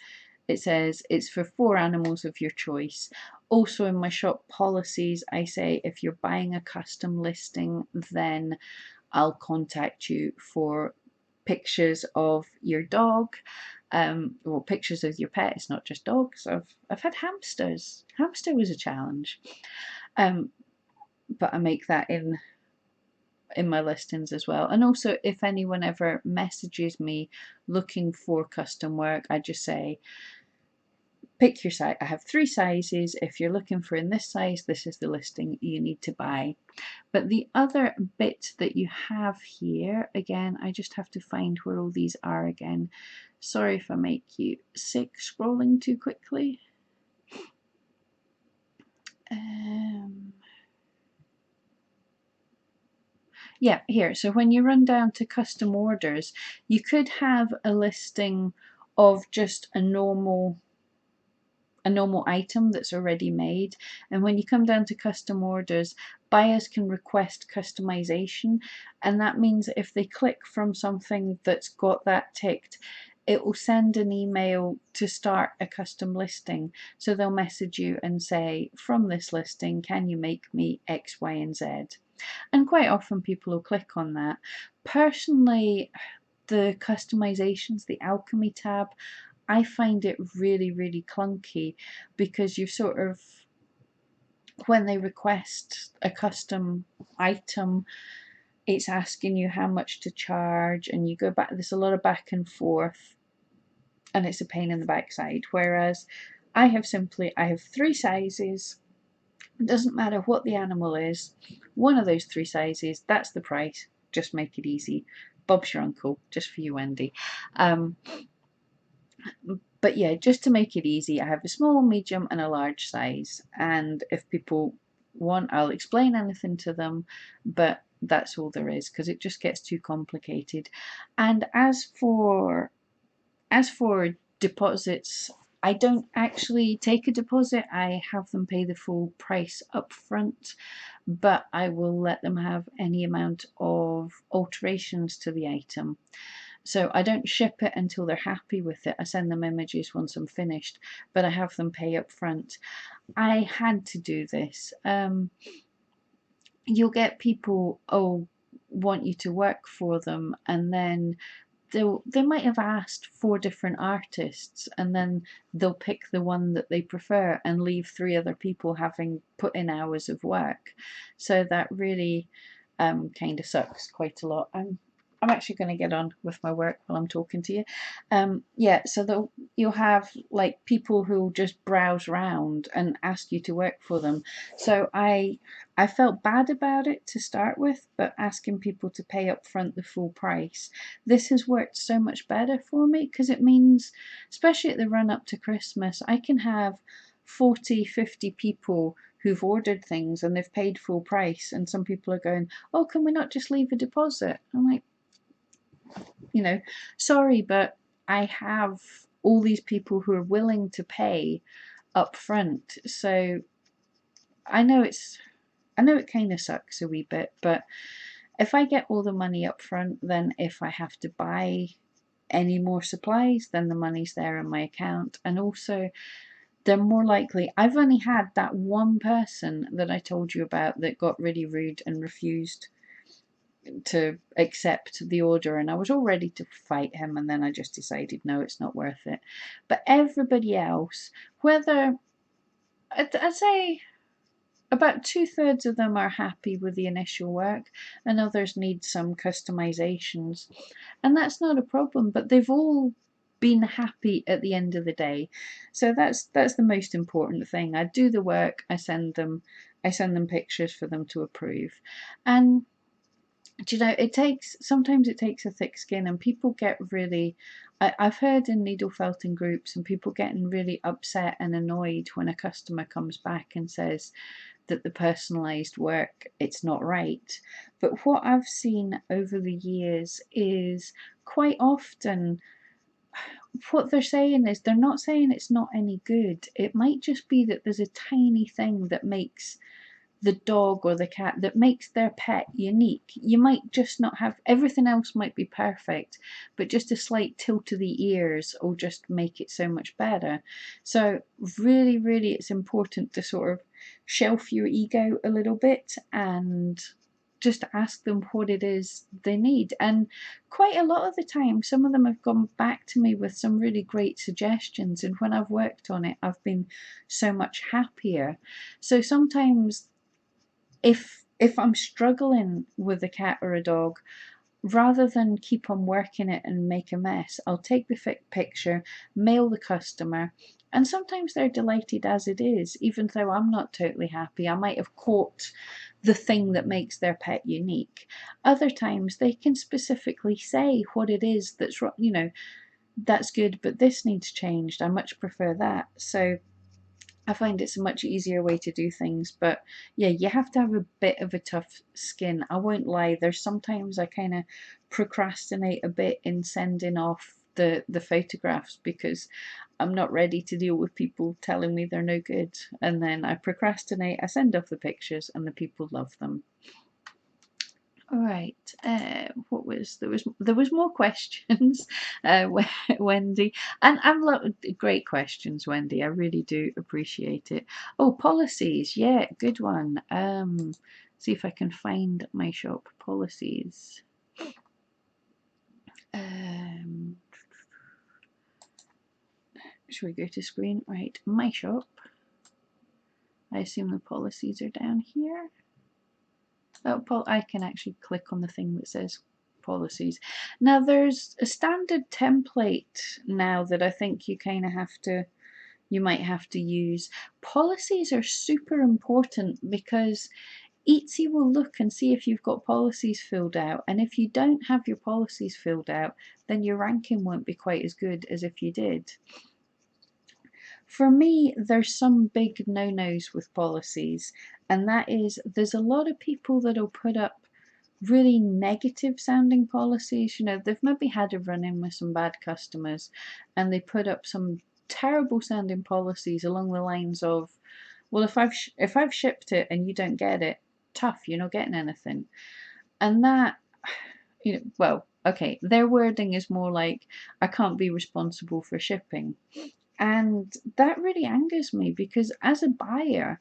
it says it's for 4 animals of your choice. Also in my shop policies, I say if you're buying a custom listing, then I'll contact you for pictures of your dog, or pictures of your pet. It's not just dogs. I've had hamsters. Hamster was a challenge, but I make that in my listings as well. And also, if anyone ever messages me looking for custom work, I just say, pick your size. I have 3 sizes. If you're looking for in this size, this is the listing you need to buy. But the other bit that you have here, again, I just have to find where all these are again. Sorry if I make you sick scrolling too quickly. Yeah, here. So when you run down to custom orders, you could have a listing of just a normal item that's already made, and when you come down to custom orders, buyers can request customization, and that means if they click from something that's got that ticked, it will send an email to start a custom listing. So they'll message you and say, from this listing, can you make me X, Y, and Z? And quite often people will click on that. Personally, the customizations, the alchemy tab, I find it really, really clunky, because you sort of, when they request a custom item, it's asking you how much to charge, and you go back, there's a lot of back and forth, and it's a pain in the backside. Whereas I have 3 sizes. It doesn't matter what the animal is, one of those 3 sizes, that's the price. Just make it easy. Bob's your uncle, just for you, Wendy. But yeah, just to make it easy, I have a small, medium, and a large size. And if people want, I'll explain anything to them, but that's all there is, because it just gets too complicated. And as for deposits, I don't actually take a deposit. I have them pay the full price up front, but I will let them have any amount of alterations to the item. So I don't ship it until they're happy with it. I send them images once I'm finished, but I have them pay up front. I had to do this. You'll get people, want you to work for them, and then they might have asked 4 different artists, and then they'll pick the one that they prefer and leave 3 other people having put in hours of work. So that really kind of sucks quite a lot. I'm actually going to get on with my work while I'm talking to you. Yeah, so you'll have like people who just browse around and ask you to work for them. So I felt bad about it to start with, but asking people to pay up front the full price, this has worked so much better for me, because it means, especially at the run up to Christmas, I can have 40, 50 people who've ordered things and they've paid full price, and some people are going, oh, can we not just leave a deposit? I'm like, sorry, but I have all these people who are willing to pay up front. So I know it kind of sucks a wee bit, but if I get all the money up front, then if I have to buy any more supplies, then the money's there in my account. And also, they're more likely. I've only had that one person that I told you about that got really rude and refused to accept the order, and I was all ready to fight him, and then I just decided, no, it's not worth it. But everybody else, whether I'd say about 2/3 of them are happy with the initial work, and others need some customizations, and that's not a problem, but they've all been happy at the end of the day. So that's the most important thing. I do the work, I send them pictures for them to approve. And do you know, sometimes it takes a thick skin, and people get really, I've heard in needle felting groups, and people getting really upset and annoyed when a customer comes back and says that the personalized work, it's not right. But what I've seen over the years is quite often what they're saying is, they're not saying it's not any good. It might just be that there's a tiny thing that makes the dog or the cat, that makes their pet unique. You might just not have, everything else might be perfect, but just a slight tilt of the ears will just make it so much better. So really, really, it's important to sort of shelf your ego a little bit and just ask them what it is they need. And quite a lot of the time, some of them have gone back to me with some really great suggestions, and when I've worked on it, I've been so much happier. So sometimes if I'm struggling with a cat or a dog, rather than keep on working it and make a mess, I'll take the picture, mail the customer, and sometimes they're delighted as it is, even though I'm not totally happy. I might have caught the thing that makes their pet unique. Other times they can specifically say what it is that's, that's good, but this needs changed. I much prefer that. So I find it's a much easier way to do things. But yeah, you have to have a bit of a tough skin. I won't lie, there's sometimes I kind of procrastinate a bit in sending off the photographs because I'm not ready to deal with people telling me they're no good, and then I procrastinate. I send off the pictures, and the people love them. All right. What was there was more questions, Wendy, and great questions, Wendy. I really do appreciate it. Oh, policies, yeah, good one. See if I can find my shop policies. Should we go to screen? Right, my shop. I assume the policies are down here. Oh, I can actually click on the thing that says policies. Now there's a standard template now that I think you might have to use. Policies are super important because Etsy will look and see if you've got policies filled out, and if you don't have your policies filled out, then your ranking won't be quite as good as if you did. For me, there's some big no-nos with policies, and that is there's a lot of people that'll put up really negative sounding policies. You know, they've maybe had a run in with some bad customers and they put up some terrible sounding policies along the lines of, well, if I've shipped it and you don't get it, tough, you're not getting anything. And that, you know, well, okay, their wording is more like, I can't be responsible for shipping. And that really angers me because as a buyer,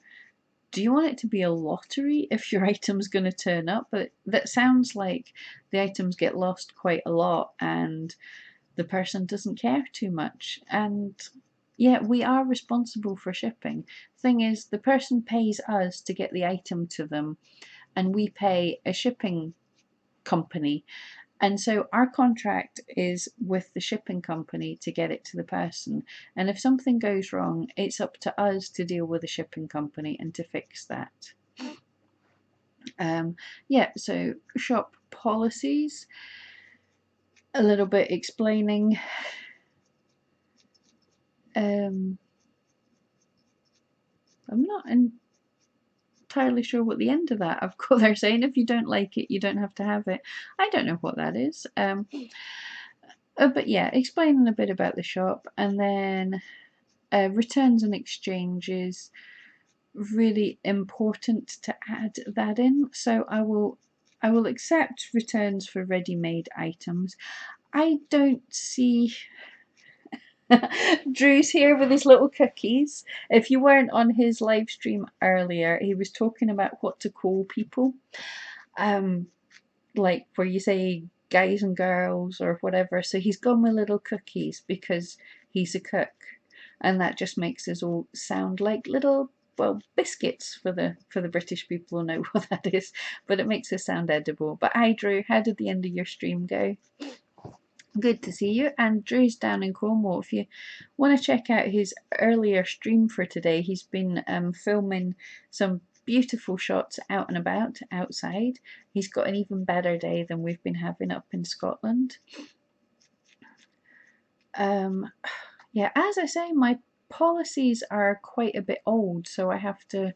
do you want it to be a lottery if your item's going to turn up? But that sounds like the items get lost quite a lot and the person doesn't care too much. And yeah, we are responsible for shipping. Thing is, the person pays us to get the item to them, and we pay a shipping company. And so our contract is with the shipping company to get it to the person. And if something goes wrong, it's up to us to deal with the shipping company and to fix that. Yeah, so shop policies, a little bit explaining. I'm not entirely sure what the end of that. Of course, they're saying if you don't like it, you don't have to have it. I don't know what that is. But yeah, explaining a bit about the shop, and then returns and exchanges, really important to add that in. So I will accept returns for ready-made items. I don't see Drew's here with his little cookies. If you weren't on his live stream earlier, he was talking about what to call people. Like where you say guys and girls or whatever. So he's gone with little cookies because he's a cook, and that just makes us all sound like little, well, biscuits for the British people who know what that is, but it makes us sound edible. But hi Drew, how did the end of your stream go? Good to see you. And Drew's down in Cornwall. If you want to check out his earlier stream for today, he's been filming some beautiful shots out and about outside. He's got an even better day than we've been having up in Scotland. Yeah, as I say, my policies are quite a bit old, so I have to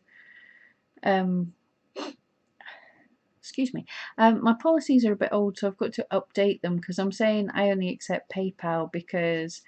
excuse me, my policies are a bit old, so I've got to update them because I'm saying I only accept PayPal because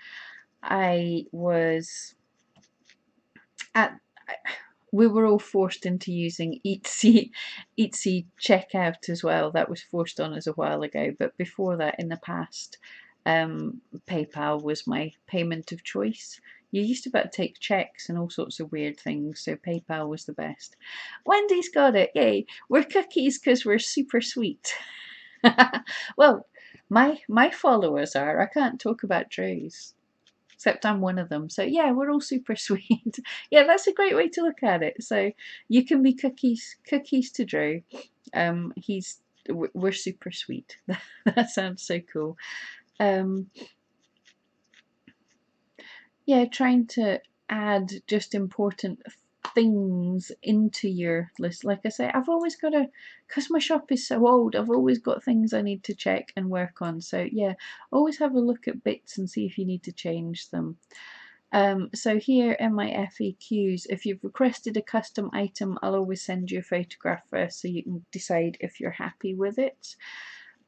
we were all forced into using Etsy checkout as well. That was forced on us a while ago, but before that, in the past, PayPal was my payment of choice. You used to be able to take checks and all sorts of weird things, so PayPal was the best. Wendy's got it, yay! We're cookies because we're super sweet. Well, my followers are. I can't talk about Drew's, except I'm one of them. So yeah, we're all super sweet. Yeah, that's a great way to look at it. So you can be cookies to Drew. We're super sweet. That sounds so cool. Yeah, trying to add just important things into your list. Like I say, I've always got because my shop is so old, I've always got things I need to check and work on. So yeah, always have a look at bits and see if you need to change them. So here in my FAQs, if you've requested a custom item, I'll always send you a photograph first so you can decide if you're happy with it.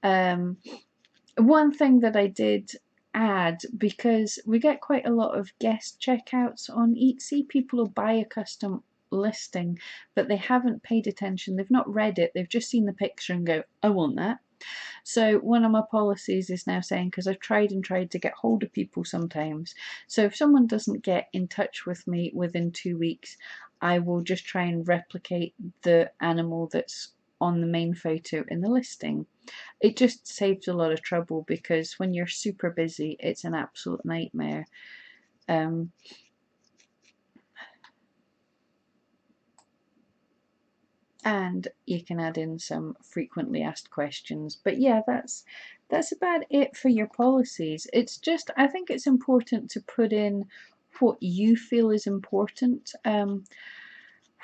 One thing that I did ad because we get quite a lot of guest checkouts on Etsy. People will buy a custom listing, but they haven't paid attention. They've not read it. They've just seen the picture and go, I want that. So one of my policies is now saying, because I've tried and tried to get hold of people sometimes, so if someone doesn't get in touch with me within 2 weeks, I will just try and replicate the animal that's on the main photo in the listing. It just saves a lot of trouble because when you're super busy, it's an absolute nightmare. And you can add in some frequently asked questions. But yeah, that's about it for your policies. It's just, I think it's important to put in what you feel is important.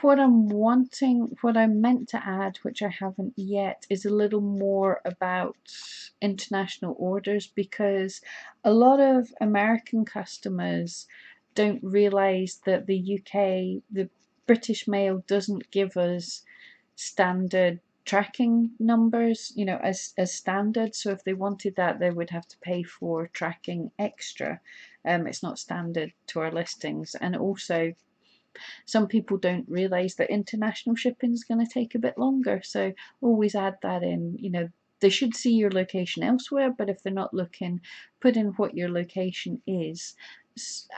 What I'm wanting, what I'm meant to add, which I haven't yet, is a little more about international orders, because a lot of American customers don't realise that the UK, the British Mail doesn't give us standard tracking numbers, you know, as standard. So if they wanted that, they would have to pay for tracking extra. It's not standard to our listings. And also, some people don't realize that international shipping is going to take a bit longer. So always add that in. You know, they should see your location elsewhere, but if they're not looking, put in what your location is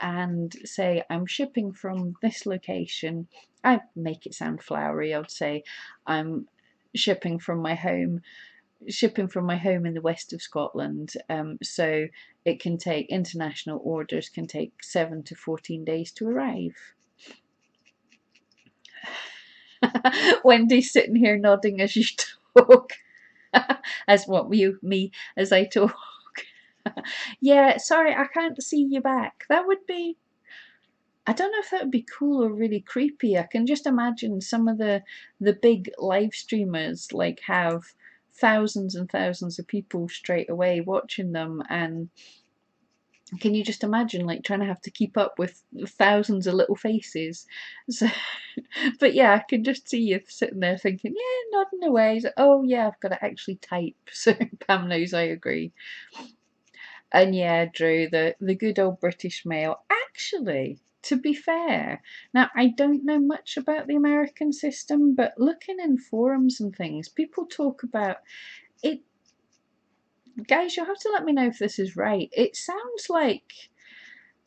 and say, I'm shipping from this location. I make it sound flowery. I would say I'm shipping from my home in the west of Scotland. So it can take, international orders can take 7 to 14 days to arrive. Wendy's sitting here nodding as you talk. As what, you, me, as I talk. Yeah, sorry, I can't see you back. That would be, I don't know if that would be cool or really creepy. I can just imagine some of the big live streamers like have thousands and thousands of people straight away watching them, and can you just imagine like trying to have to keep up with thousands of little faces? So, but yeah, I can just see you sitting there thinking, yeah, nodding away. So, oh yeah, I've got to actually type. So Pam knows I agree. And yeah, Drew, the good old British Mail. Actually, to be fair, now I don't know much about the American system, but looking in forums and things, people talk about it. Guys, you'll have to let me know if this is right. It sounds like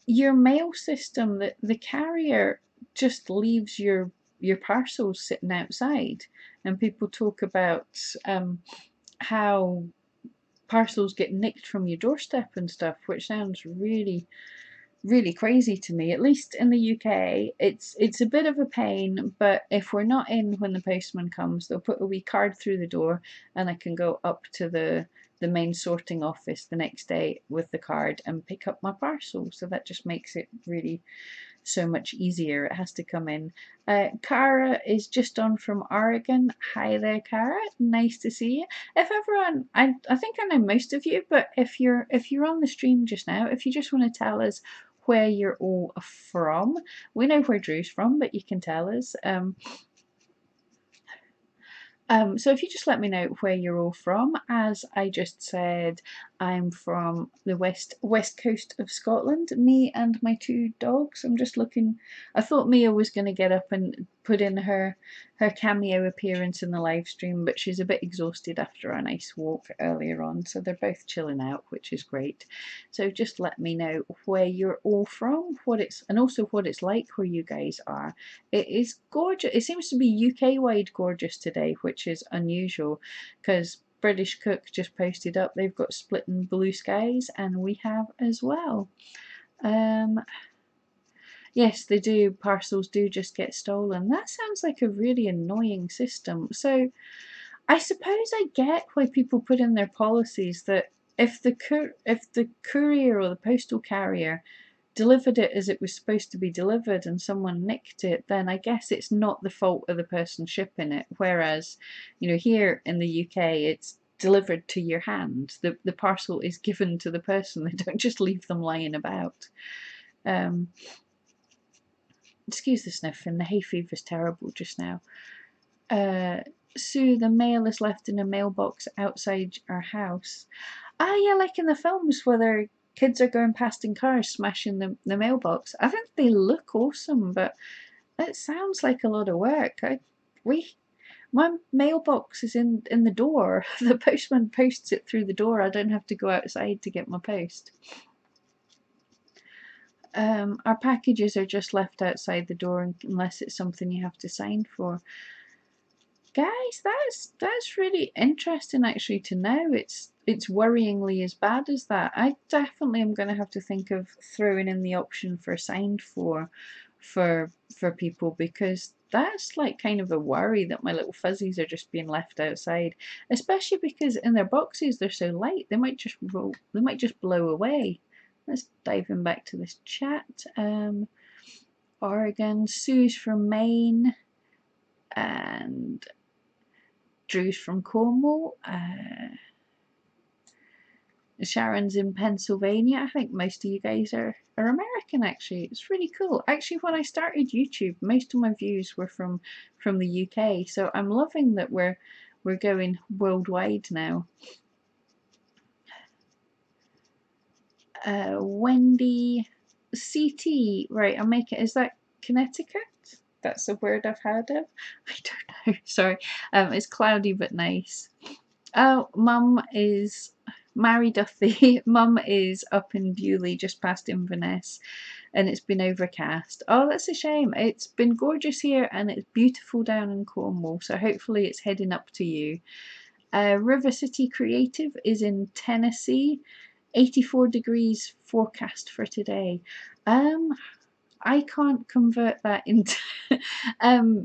your mail system, that the carrier just leaves your parcels sitting outside, and people talk about how parcels get nicked from your doorstep and stuff, which sounds really really crazy to me. At least in the UK, it's a bit of a pain, but if we're not in when the postman comes, they'll put a wee card through the door, and I can go up to the main sorting office the next day with the card and pick up my parcel. So that just makes it really so much easier. It has to come in. Cara is just on from Oregon. Hi there, Cara. Nice to see you. If everyone, I think I know most of you, but if you're on the stream just now, if you just want to tell us where you're all from, we know where Drew's from, but you can tell us. So if you just let me know where you're all from. As I just said, I'm from the west coast of Scotland. Me and my two dogs. I'm just looking. I thought Mia was going to get up and put in her cameo appearance in the live stream, but she's a bit exhausted after a nice walk earlier on. So they're both chilling out, which is great. So just let me know where you're all from, and also what it's like where you guys are. It is gorgeous. It seems to be UK-wide gorgeous today, which is unusual because British Cook just posted up they've got splitting blue skies, and we have as well. Yes, they do. Parcels do just get stolen. That sounds like a really annoying system. So I suppose I get why people put in their policies that if the courier or the postal carrier delivered it as it was supposed to be delivered and someone nicked it, then I guess it's not the fault of the person shipping it. Whereas, you know, here in the UK, it's delivered to your hand. The parcel is given to the person. They don't just leave them lying about. Excuse the sniffing. The hay fever's terrible just now. Sue, the mail is left in a mailbox outside our house. Ah, yeah, like in the films where they're kids are going past in cars smashing the mailbox. I think they look awesome, but it sounds like a lot of work. My mailbox is in the door. The postman posts it through the door. I don't have to go outside to get my post. Our packages are just left outside the door unless it's something you have to sign for. Guys, that's really interesting actually to know. It's worryingly as bad as that. I definitely am going to have to think of throwing in the option for signed for people, because that's like kind of a worry that my little fuzzies are just being left outside, especially because in their boxes they're so light they might just blow away. Let's dive in back to this chat. Oregon, Sue's from Maine, and Drew's from Cornwall. Sharon's in Pennsylvania. I think most of you guys are American actually. It's really cool. Actually, when I started YouTube, most of my views were from the UK. So I'm loving that we're going worldwide now. Wendy CT, right, I'll make it. Is that Connecticut? That's a word I've heard of. I don't know. Sorry. It's cloudy but nice. Oh, Mum is Mary Duffy. Mum is up in Bewley, just past Inverness, and it's been overcast. Oh, that's a shame. It's been gorgeous here and it's beautiful down in Cornwall, so hopefully it's heading up to you. River City Creative is in Tennessee. 84 degrees forecast for today. I can't convert that into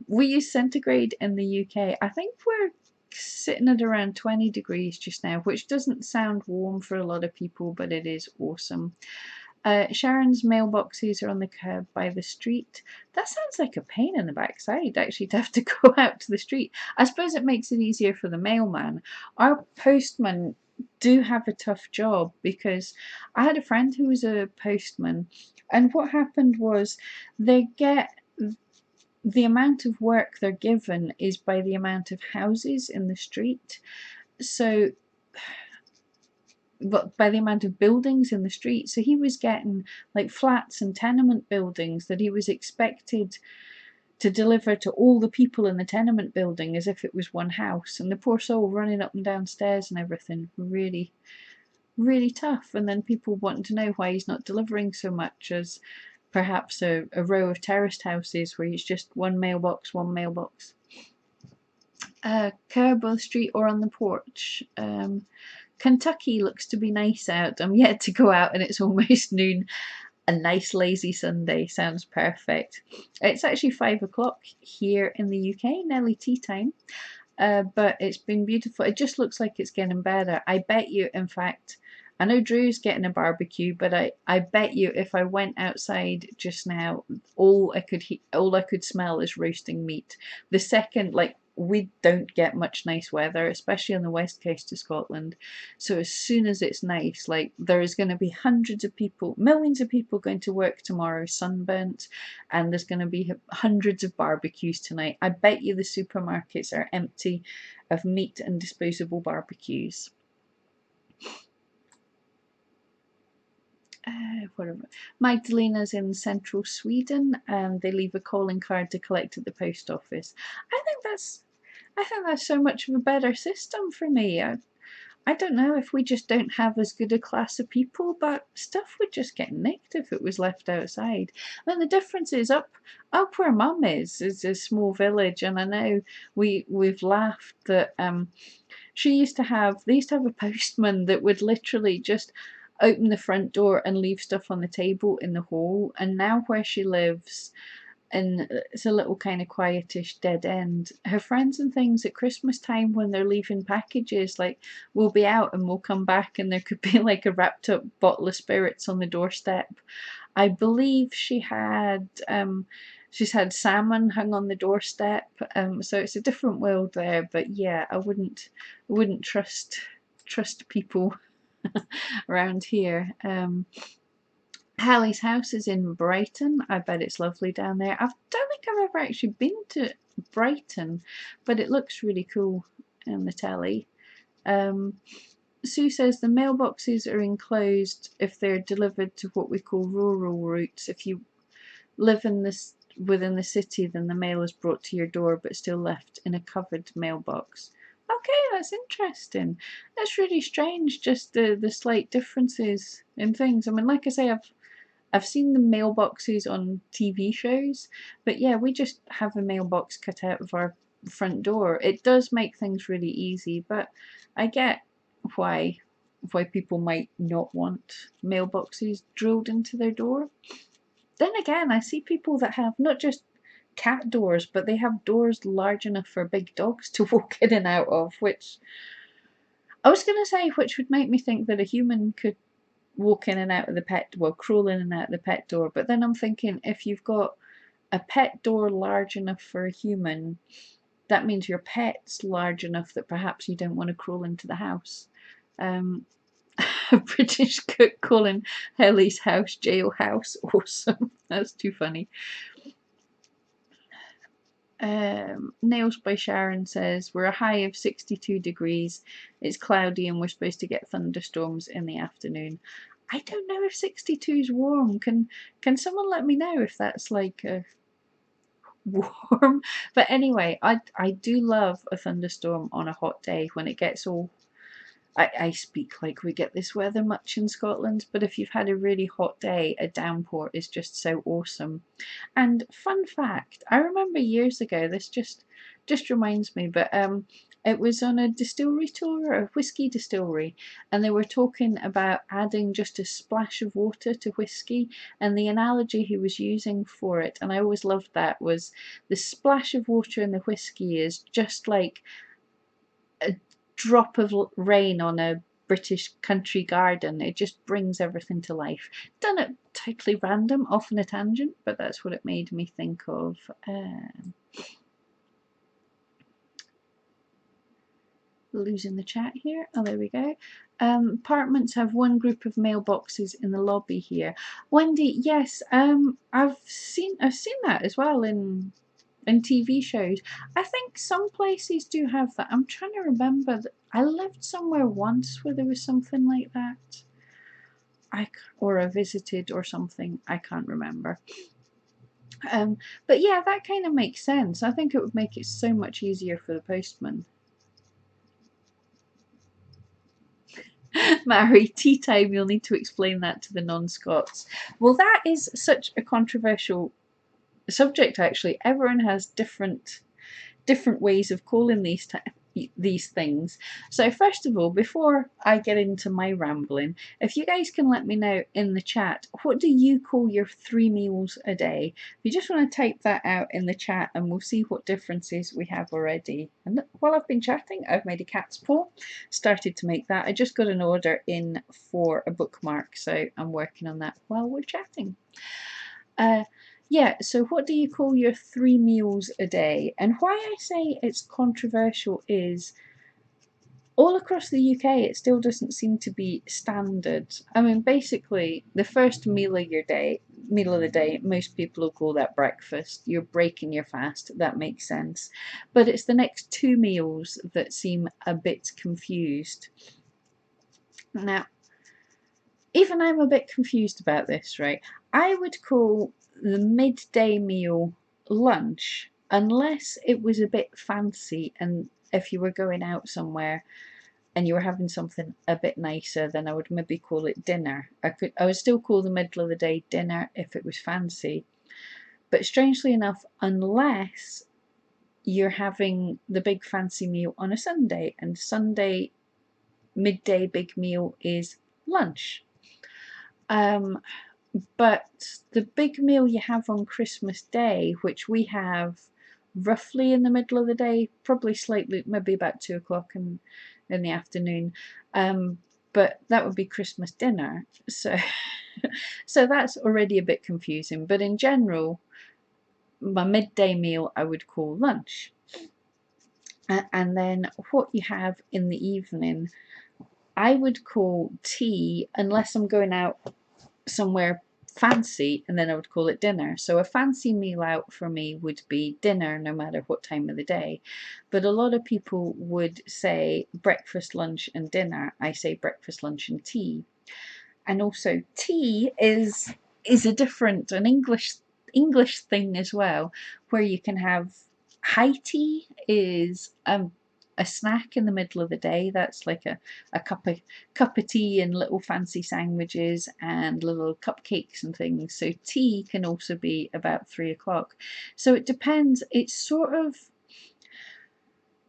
we use centigrade in the UK. I think we're sitting at around 20 degrees just now, which doesn't sound warm for a lot of people, but it is awesome. Sharon's mailboxes are on the curb by the street. That sounds like a pain in the backside, actually, to have to go out to the street. I suppose it makes it easier for the mailman. Our postmen do have a tough job, because I had a friend who was a postman, and what happened was they get the amount of work they're given is by the amount of houses in the street. So, but by the amount of buildings in the street. So he was getting like flats and tenement buildings that he was expected to deliver to all the people in the tenement building as if it was one house. And the poor soul running up and down stairs and everything, really, really tough. And then people wanting to know why he's not delivering so much as perhaps a row of terraced houses where it's just one mailbox. Curb on the street or on the porch. Kentucky looks to be nice out. I'm yet to go out and it's almost noon. A nice lazy Sunday sounds perfect. It's actually 5 o'clock here in the UK, nearly tea time. But it's been beautiful. It just looks like it's getting better. I bet you, in fact, I know Drew's getting a barbecue, but I bet you if I went outside just now, all I could smell is roasting meat. The second, like, we don't get much nice weather, especially on the west coast of Scotland. So as soon as it's nice, like, there is going to be hundreds of people, millions of people going to work tomorrow sunburnt, and there's going to be hundreds of barbecues tonight. I bet you the supermarkets are empty of meat and disposable barbecues. Whatever. Magdalena's in central Sweden, and they leave a calling card to collect at the post office. I think that's so much of a better system for me. I don't know if we just don't have as good a class of people, but stuff would just get nicked if it was left outside. And the difference is up where Mum is a small village, and I know we've laughed that they used to have a postman that would literally just open the front door and leave stuff on the table in the hall. And now where she lives, and it's a little kind of quietish dead end, her friends and things at Christmas time, when they're leaving packages, like, we'll be out and we'll come back and there could be like a wrapped up bottle of spirits on the doorstep. I believe she's had salmon hung on the doorstep, so it's a different world there. But yeah, I wouldn't trust people around here. Hallie's house is in Brighton. I bet it's lovely down there. I don't think I've ever actually been to Brighton, but it looks really cool in the telly. Sue says the mailboxes are enclosed if they're delivered to what we call rural routes. If you live in this within the city, then the mail is brought to your door but still left in a covered mailbox. Okay, that's interesting. That's really strange, just the slight differences in things. I mean, like I say, I've seen the mailboxes on TV shows, but yeah, we just have a mailbox cut out of our front door. It does make things really easy, but I get why people might not want mailboxes drilled into their door. Then again, I see people that have not just cat doors, but they have doors large enough for big dogs to walk in and out of, which I was going to say, which would make me think that a human could walk in and out of the pet, well, crawl in and out of the pet door. But then I'm thinking, if you've got a pet door large enough for a human, that means your pet's large enough that perhaps you don't want to crawl into the house. A British cook calling Helly's house jailhouse. Awesome. That's too funny. Nails by Sharon says, we're a high of 62 degrees. It's cloudy and we're supposed to get thunderstorms in the afternoon. I don't know if 62 is warm. Can someone let me know if that's like warm? But anyway, I do love a thunderstorm on a hot day when it gets all... I speak like we get this weather much in Scotland, but if you've had a really hot day, a downpour is just so awesome. And fun fact, I remember years ago, this just reminds me, but it was on a distillery tour, a whiskey distillery, and they were talking about adding just a splash of water to whiskey, and the analogy he was using for it, and I always loved that, was the splash of water in the whiskey is just like a drop of rain on a British country garden. It just brings everything to life. Done it totally random, off on a tangent, but that's what it made me think of. Losing the chat here. Oh, there we go. Apartments have one group of mailboxes in the lobby here. Wendy, yes, I've seen that as well in TV shows. I think some places do have that. I'm trying to remember that I lived somewhere once where there was something like that. Or I visited or something. I can't remember. But yeah, that kind of makes sense. I think it would make it so much easier for the postman. Mary, tea time, you'll need to explain that to the non-Scots. Well, that is such a controversial subject, actually. Everyone has different ways of calling these things. So first of all, before I get into my rambling, if you guys can let me know in the chat, what do you call your 3 meals a day? If you just want to type that out in the chat, and we'll see what differences we have already. And while I've been chatting, I've made a cat's paw, started to make that. I just got an order in for a bookmark, so I'm working on that while we're chatting. Yeah, so what do you call your 3 meals a day? And why I say it's controversial is all across the UK it still doesn't seem to be standard. I mean, basically, the first meal of the day, most people will call that breakfast. You're breaking your fast, that makes sense. But it's the next 2 meals that seem a bit confused. Now, even I'm a bit confused about this, right? I would call the midday meal lunch, unless it was a bit fancy, and if you were going out somewhere and you were having something a bit nicer, then I would maybe call it dinner. I would still call the middle of the day dinner if it was fancy. But strangely enough, unless you're having the big fancy meal on a Sunday, and Sunday midday big meal is lunch. But the big meal you have on Christmas Day, which we have roughly in the middle of the day, probably slightly, maybe about 2 o'clock in the afternoon, but that would be Christmas dinner. So, so that's already a bit confusing. But in general, my midday meal I would call lunch. And then what you have in the evening, I would call tea, unless I'm going out somewhere fancy, and then I would call it dinner. So a fancy meal out for me would be dinner, no matter what time of the day. But a lot of people would say breakfast, lunch, and dinner. I say breakfast, lunch, and tea. And also tea is a different, an English thing as well, where you can have high tea is a snack in the middle of the day. That's like a cup of tea and little fancy sandwiches and little cupcakes and things. So tea can also be about 3 o'clock. So it depends. It's sort of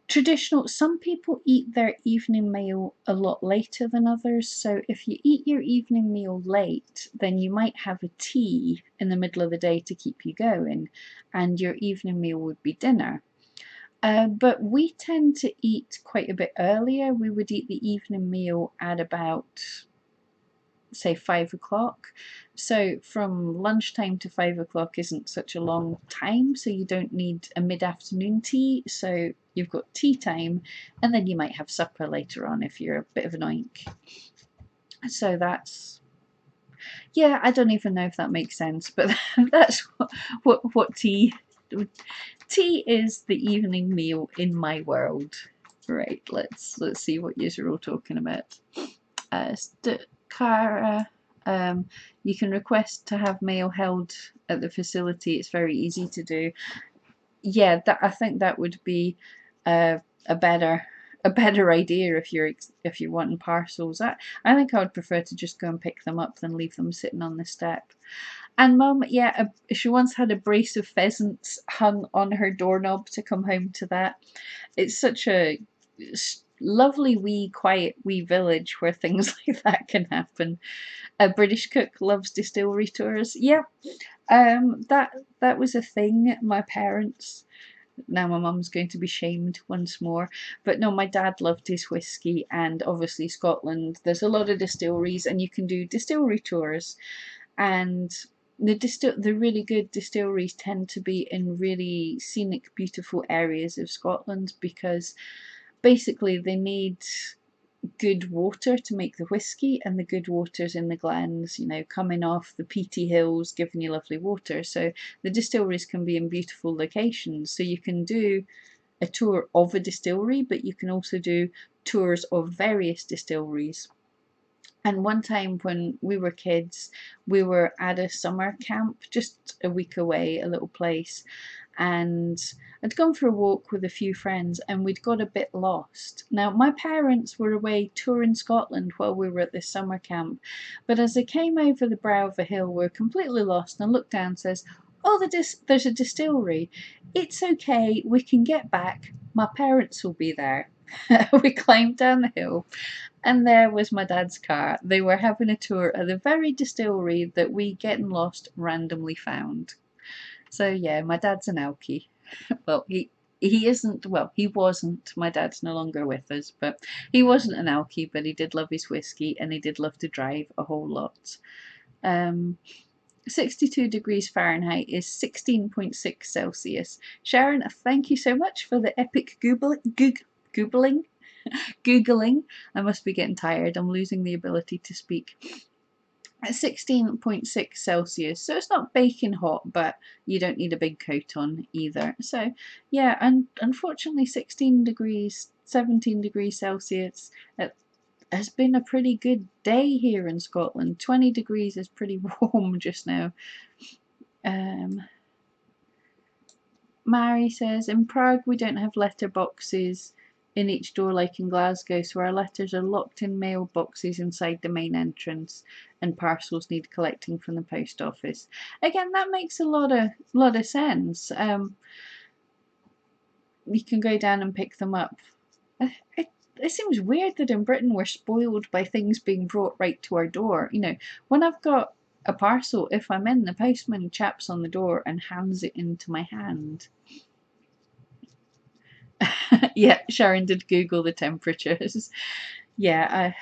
traditional. Some people eat their evening meal a lot later than others. So if you eat your evening meal late, then you might have a tea in the middle of the day to keep you going, and your evening meal would be dinner. But we tend to eat quite a bit earlier. We would eat the evening meal at about, say, 5 o'clock. So from lunchtime to 5 o'clock isn't such a long time, so you don't need a mid-afternoon tea. So you've got tea time, and then you might have supper later on if you're a bit of an oink. So that's, yeah, I don't even know if that makes sense, but that's what tea is, the evening meal in my world. Right, let's see what you're all talking about. Cara, you can request to have mail held at the facility. It's very easy to do. Yeah, I think that would be a better idea if you're wanting parcels. I think I would prefer to just go and pick them up than leave them sitting on the step. And Mum, yeah, she once had a brace of pheasants hung on her doorknob to come home to that. It's such a lovely wee quiet wee village where things like that can happen. A British cook loves distillery tours. Yeah, that was a thing. My parents, now my mum's going to be shamed once more, but no, my dad loved his whiskey, and obviously Scotland, there's a lot of distilleries and you can do distillery tours, and the really good distilleries tend to be in really scenic, beautiful areas of Scotland, because basically they need good water to make the whiskey, and the good water's in the glens, coming off the peaty hills, giving you lovely water. So the distilleries can be in beautiful locations. So you can do a tour of a distillery, but you can also do tours of various distilleries. And one time when we were kids, we were at a summer camp just a week away, a little place, and I'd gone for a walk with a few friends and we'd got a bit lost. Now, my parents were away touring Scotland while we were at this summer camp, but as I came over the brow of a hill, we were completely lost, and I looked down and says, "Oh, there's a distillery. It's okay, we can get back. My parents will be there." We climbed down the hill, and there was my dad's car. They were having a tour of the very distillery that we, getting lost, randomly found. So yeah, my dad's an Alkie. Well, he isn't. Well, he wasn't. My dad's no longer with us, but he wasn't an Alkie. But he did love his whiskey, and he did love to drive a whole lot. 62 degrees Fahrenheit is 16.6 Celsius. Sharon, thank you so much for the epic Googling. I must be getting tired. I'm losing the ability to speak. At 16.6 Celsius, so it's not baking hot, but you don't need a big coat on either. So yeah, and unfortunately 17 degrees Celsius, it has been a pretty good day here in Scotland. 20 degrees is pretty warm just now. Mary says, in Prague we don't have letter boxes in each door like in Glasgow, so our letters are locked in mailboxes inside the main entrance, and parcels need collecting from the post office. Again, that makes a lot of sense. You can go down and pick them up. It seems weird that in Britain we're spoiled by things being brought right to our door. When I've got a parcel, if I'm in, the postman chaps on the door and hands it into my hand. Yeah, Sharon did Google the temperatures. Yeah,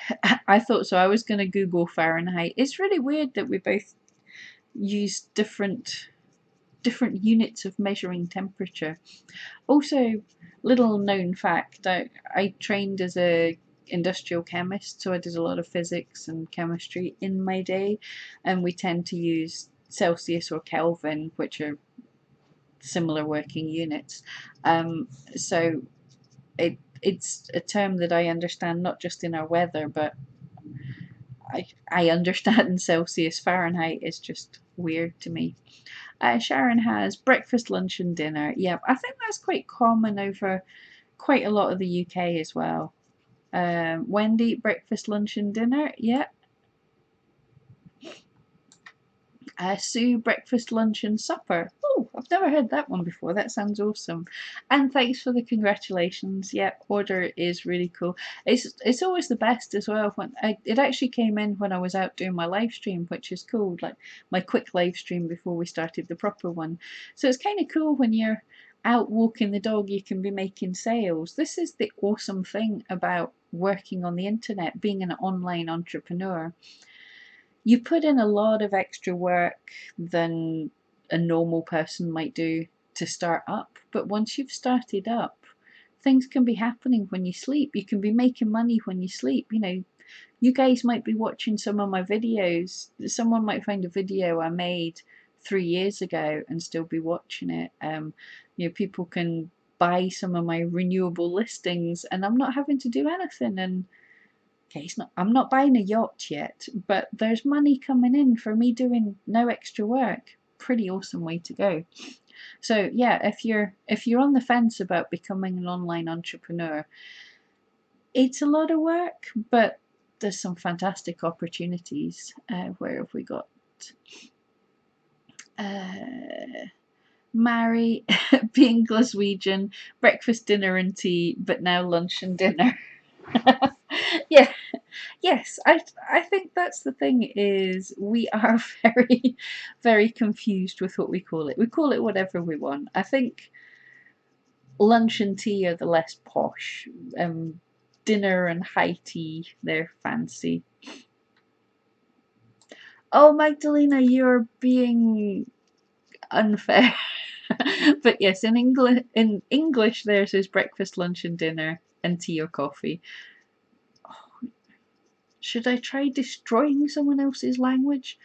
I thought so. I was going to Google Fahrenheit. It's really weird that we both use different units of measuring temperature. Also, little known fact, I trained as a industrial chemist, so I did a lot of physics and chemistry in my day, and we tend to use Celsius or Kelvin, which are similar working units. So it's a term that I understand not just in our weather, but I understand Celsius. Fahrenheit is just weird to me. Sharon has breakfast, lunch, and dinner. Yeah, I think that's quite common over quite a lot of the UK as well. Wendy, breakfast, lunch, and dinner. Yeah. Sue, breakfast, lunch, and supper. Oh, I've never heard that one before. That sounds awesome. And thanks for the congratulations. Yeah, order is really cool. It's always the best as well. It actually came in when I was out doing my live stream, which is cool. Like my quick live stream before we started the proper one. So it's kind of cool when you're out walking the dog, you can be making sales. This is the awesome thing about working on the internet, being an online entrepreneur. You put in a lot of extra work than a normal person might do to start up. But once you've started up, things can be happening when you sleep. You can be making money when you sleep. You know, you guys might be watching some of my videos. Someone might find a video I made 3 years ago and still be watching it. You know, people can buy some of my renewable listings and I'm not having to do anything. And okay, I'm not buying a yacht yet, but there's money coming in for me doing no extra work. Pretty awesome way to go. So yeah, if you're on the fence about becoming an online entrepreneur, it's a lot of work, but there's some fantastic opportunities. Where have we got? Marry, being Glaswegian, breakfast, dinner, and tea, but now lunch and dinner. Yeah, yes, I think that's the thing is we are very, very confused with what we call it. We call it whatever we want. I think lunch and tea are the less posh. Dinner and high tea, they're fancy. Oh, Magdalena, you're being unfair. But yes, in English theirs is breakfast, lunch, and dinner, and tea or coffee. Should I try destroying someone else's language?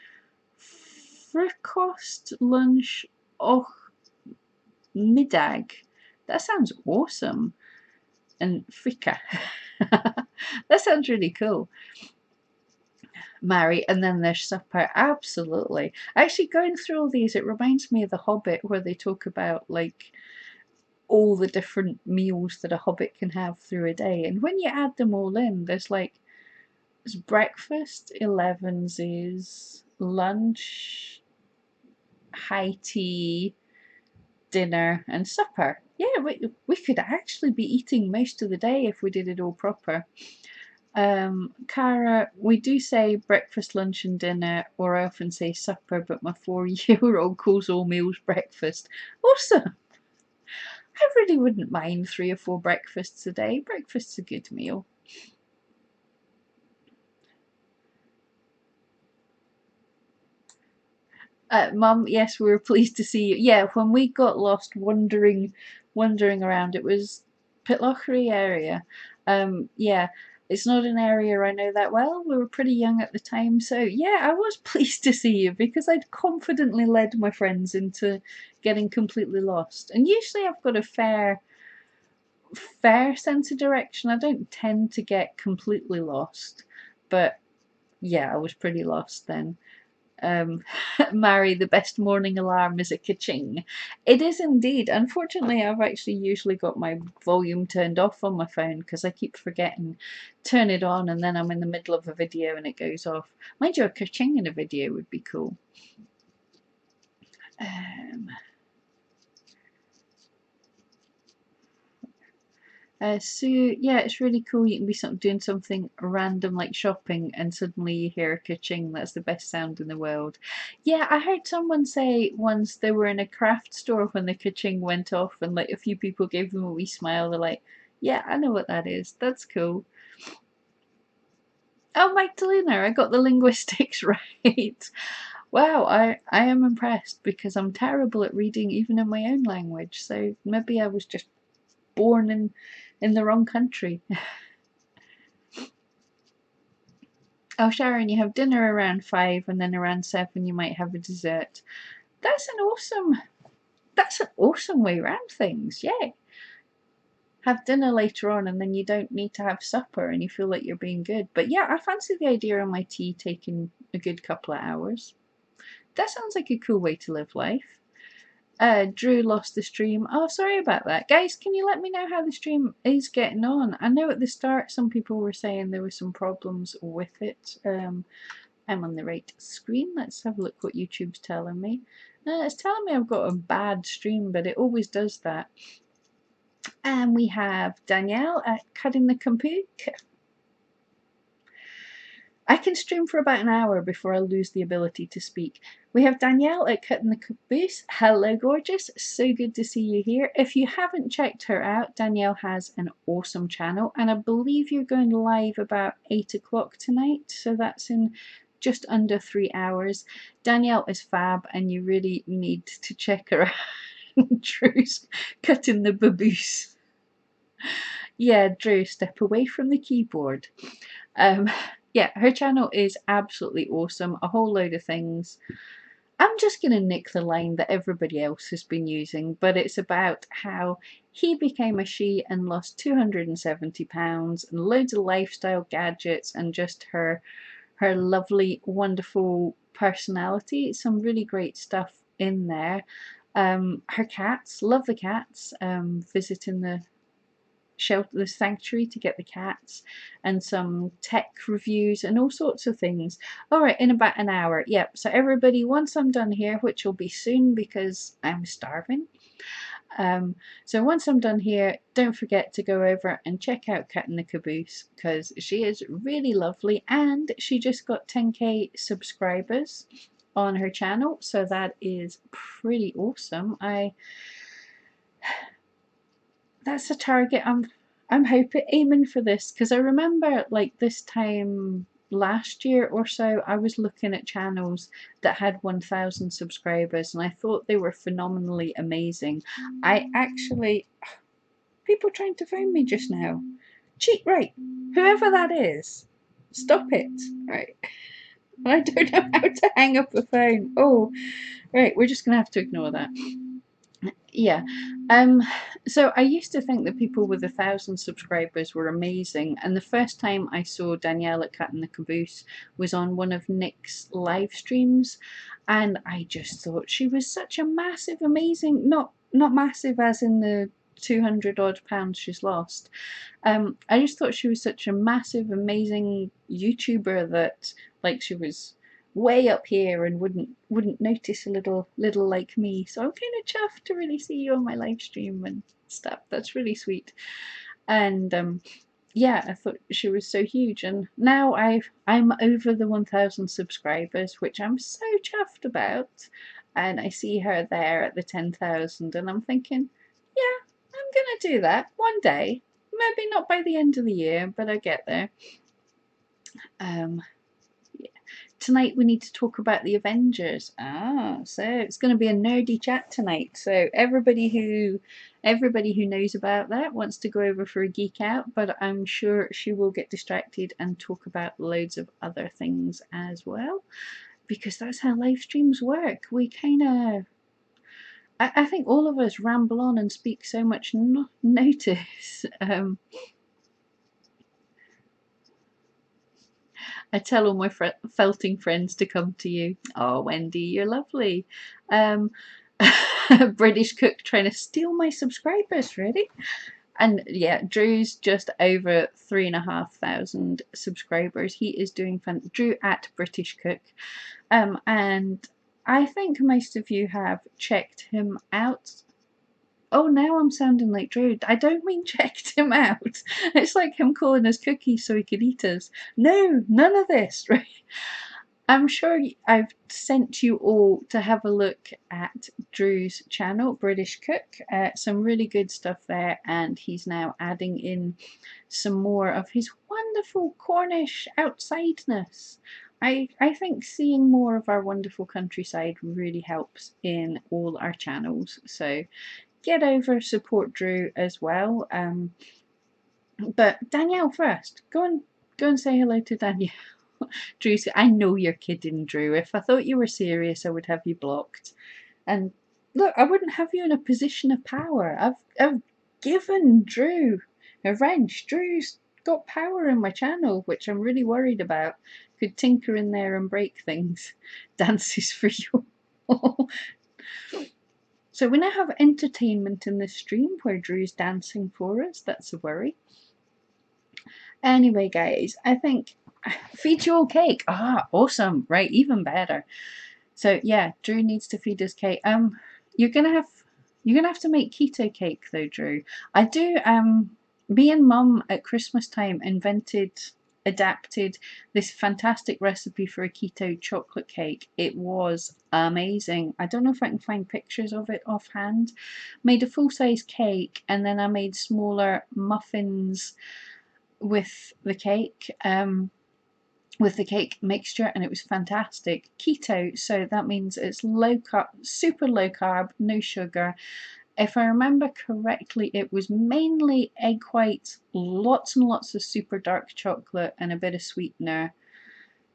Frukost, lunch, och, middag. That sounds awesome. And fika. That sounds really cool. Marry, and then there's supper. Absolutely. Actually, going through all these, it reminds me of The Hobbit, where they talk about like all the different meals that a hobbit can have through a day. And when you add them all in, there's breakfast, elevenses, lunch, high tea, dinner, and supper. Yeah, we could actually be eating most of the day if we did it all proper. Cara, we do say breakfast, lunch, and dinner, or I often say supper, but my 4-year-old calls all meals breakfast. Awesome! I really wouldn't mind 3 or 4 breakfasts a day. Breakfast's a good meal. Mum, yes, we were pleased to see you. Yeah, when we got lost wandering around, it was Pitlochry area. Yeah, it's not an area I know that well. We were pretty young at the time, so yeah, I was pleased to see you because I'd confidently led my friends into getting completely lost. And usually I've got a fair sense of direction. I don't tend to get completely lost, but yeah, I was pretty lost then. Mary, the best morning alarm is a ka-ching. It is indeed. Unfortunately, I've actually usually got my volume turned off on my phone because I keep forgetting turn it on and then I'm in the middle of a video and it goes off. Mind you, a ka-ching in a video would be cool. So yeah, it's really cool. You can be doing something random like shopping, and suddenly you hear a ka-ching. That's the best sound in the world. Yeah, I heard someone say once they were in a craft store when the ka-ching went off, and like a few people gave them a wee smile. They're like, "Yeah, I know what that is. That's cool." Oh, Magdalena, I got the linguistics right. Wow, I am impressed because I'm terrible at reading even in my own language. So maybe I was just born in the wrong country. Oh, Sharon, you have dinner around 5 and then around 7 you might have a dessert. That's an awesome way around things. Yay. Have dinner later on and then you don't need to have supper and you feel like you're being good. But yeah, I fancy the idea of my tea taking a good couple of hours. That sounds like a cool way to live life. Drew lost the stream. Oh, sorry about that. Guys, can you let me know how the stream is getting on? I know at the start some people were saying there were some problems with it. I'm on the right screen. Let's have a look what YouTube's telling me. It's telling me I've got a bad stream, but it always does that. And we have Danielle at Cutting the Caboose. I can stream for about an hour before I lose the ability to speak. We have Danielle at Cutting the Caboose. Hello, gorgeous. So good to see you here. If you haven't checked her out, Danielle has an awesome channel, and I believe you're going live about 8 o'clock tonight, so that's in just under 3 hours. Danielle is fab, and you really need to check her out. Drew's cutting the baboose. Yeah, Drew, step away from the keyboard. Yeah, her channel is absolutely awesome. A whole load of things. I'm just going to nick the line that everybody else has been using, but it's about how he became a she and lost 270 pounds and loads of lifestyle gadgets and just her lovely, wonderful personality. Some really great stuff in there. Her cats, love the cats, visiting the shelter, the sanctuary to get the cats, and some tech reviews and all sorts of things. All right, in about an hour. Yep. So everybody, once I'm done here, which will be soon because I'm starving. So once I'm done here, don't forget to go over and check out Cutting the Caboose because she is really lovely and she just got 10k subscribers on her channel, so that is pretty awesome. That's a target I'm hoping aiming for this, because I remember like this time last year or so I was looking at channels that had 1,000 subscribers and I thought they were phenomenally amazing. I actually, people trying to phone me just now. Cheat, right, whoever that is, stop it. Right, I don't know how to hang up a phone. Oh, right, we're just gonna have to ignore that. Yeah. So I used to think that people with 1,000 subscribers were amazing, and the first time I saw Danielle at Cutting the Caboose was on one of Nick's live streams, and I just thought she was such a massive, amazing, not massive as in the 200 odd pounds she's lost. I just thought she was such a massive, amazing YouTuber that like she was way up here and wouldn't notice a little like me. So I'm kind of chuffed to really see you on my live stream and stuff. That's really sweet. And yeah, I thought she was so huge, and now I'm over the 1,000 subscribers, which I'm so chuffed about. And I see her there at the 10,000, and I'm thinking, yeah, I'm gonna do that one day. Maybe not by the end of the year, but I get there. Tonight we need to talk about the Avengers. So it's going to be a nerdy chat tonight. So everybody who knows about that wants to go over for a geek out, but I'm sure she will get distracted and talk about loads of other things as well, because that's how live streams work. We kind of, I think all of us ramble on and speak so much notice. I tell all my felting friends to come to you. Oh, Wendy, you're lovely. British cook trying to steal my subscribers, really? And yeah, Drew's just over 3,500 subscribers. He is doing fun. Drew at British Cook. And I think most of you have checked him out. Oh, now I'm sounding like Drew. I don't mean checked him out. It's like him calling us cookies so he could eat us. No, none of this, right? I'm sure I've sent you all to have a look at Drew's channel, British Cook. Some really good stuff there, and he's now adding in some more of his wonderful Cornish outsideness. I think seeing more of our wonderful countryside really helps in all our channels. So get over, support Drew as well. But Danielle first. Go and say hello to Danielle. Drew's, I know you're kidding, Drew. If I thought you were serious, I would have you blocked. And look, I wouldn't have you in a position of power. I've given Drew a wrench. Drew's got power in my channel, which I'm really worried about. Could tinker in there and break things. Dances for you. So we now have entertainment in this stream where Drew's dancing for us. That's a worry. Anyway, guys, I think feed you all cake. Ah, awesome. Right, even better. So yeah, Drew needs to feed us cake. You're gonna have to make keto cake though, Drew. I do. Me and Mum at Christmas time adapted this fantastic recipe for a keto chocolate cake. It was amazing. I don't know if I can find pictures of it offhand. Made a full-size cake, and then I made smaller muffins with the cake. With the cake mixture, and it was fantastic. Keto, so that means it's low carb, super low carb, no sugar. If I remember correctly, it was mainly egg whites, lots and lots of super dark chocolate, and a bit of sweetener.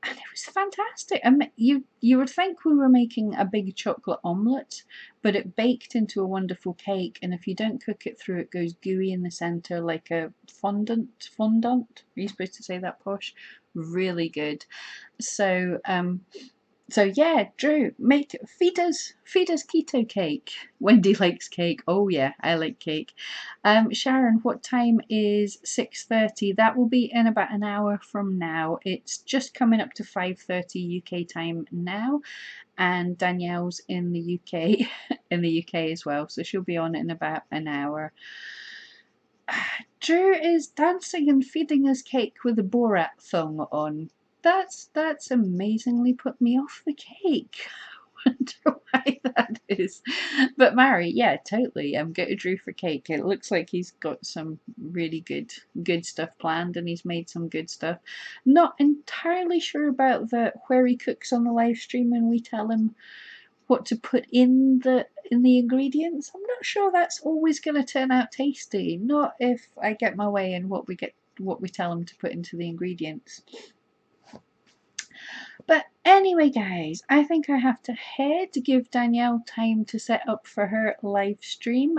And it was fantastic. You would think we were making a big chocolate omelette, but it baked into a wonderful cake. And if you don't cook it through, it goes gooey in the center like a fondant. Fondant? Are you supposed to say that posh? Really good. So yeah, Drew, feed us keto cake. Wendy likes cake. Oh yeah, I like cake. Sharon, what time is 6:30? That will be in about an hour from now. It's just coming up to 5:30 UK time now, and Danielle's in the UK in the UK as well, so she'll be on in about an hour. Drew is dancing and feeding us cake with a Borat thong on. That's amazingly put me off the cake. I wonder why that is. But Mary, yeah, totally. Go to Drew for cake. It looks like he's got some really good stuff planned, and he's made some good stuff. Not entirely sure about the where he cooks on the live stream and we tell him what to put in the ingredients. I'm not sure that's always going to turn out tasty. Not if I get my way in what we tell them to put into the ingredients. But anyway, guys, I think I have to head to give Danielle time to set up for her live stream.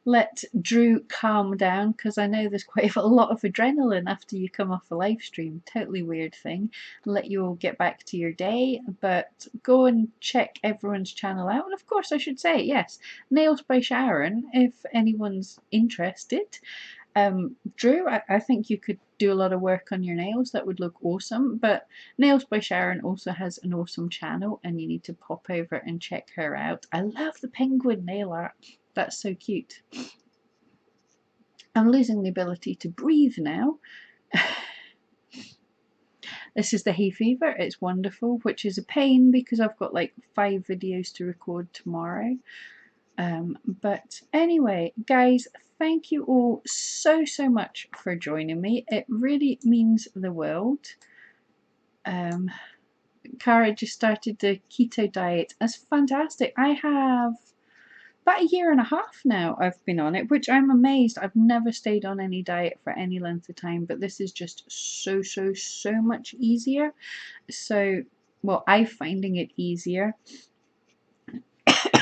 Let Drew calm down, because I know there's quite a lot of adrenaline after you come off a live stream. Totally weird thing. Let you all get back to your day, but go and check everyone's channel out. And of course, I should say, yes, Nails by Sharon, if anyone's interested. Drew, I think you could do a lot of work on your nails. That would look awesome. But Nails by Sharon also has an awesome channel, and you need to pop over and check her out. I love the penguin nail art. That's so cute. I'm losing the ability to breathe now. This is the hay fever. It's wonderful, which is a pain because I've got like 5 videos to record tomorrow. But anyway, guys, thank you all so much for joining me. It really means the world. Cara just started the keto diet. That's fantastic. I have about a year and a half now I've been on it, which I'm amazed. I've never stayed on any diet for any length of time, but this is just so much easier. So, well, I'm finding it easier.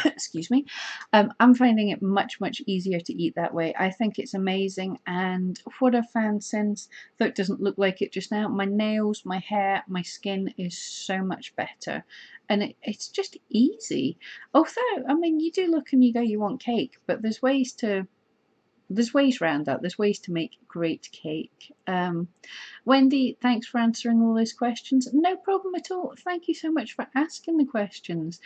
Excuse me. I'm finding it much easier to eat that way. I think it's amazing, and what I've found since, though it doesn't look like it just now, my nails, my hair, my skin is so much better, and it's just easy. Although, I mean, you do look and you go, you want cake, but there's ways around that. There's ways to make great cake. Wendy, thanks for answering all those questions. No problem at all. Thank you so much for asking the questions,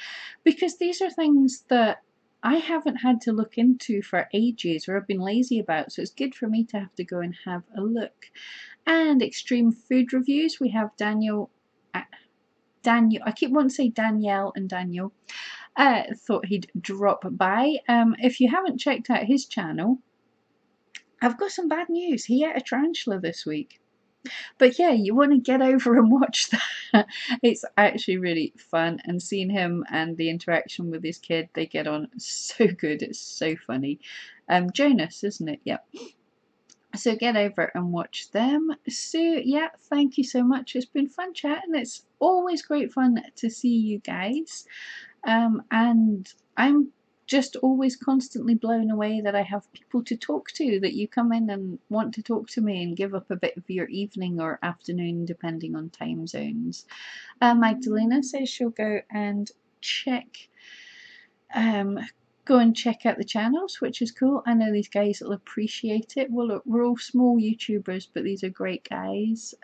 because these are things that I haven't had to look into for ages, or I've been lazy about, so it's good for me to have to go and have a look. And extreme food reviews, we have Daniel, I keep wanting to say Danielle and Daniel. Thought he'd drop by. If you haven't checked out his channel, I've got some bad news. He ate a tarantula this week. But yeah, you want to get over and watch that. It's actually really fun, and seeing him and the interaction with his kid, they get on so good. It's so funny. Jonas, isn't it? Yep. So get over and watch them. Sue, yeah, thank you so much. It's been fun chatting. It's always great fun to see you guys. And I'm just always constantly blown away that I have people to talk to, that you come in and want to talk to me and give up a bit of your evening or afternoon depending on time zones. Magdalena says she'll go and check um, go and check out the channels, which is cool. I know these guys will appreciate it. Well, look, we're all small YouTubers, but these are great guys.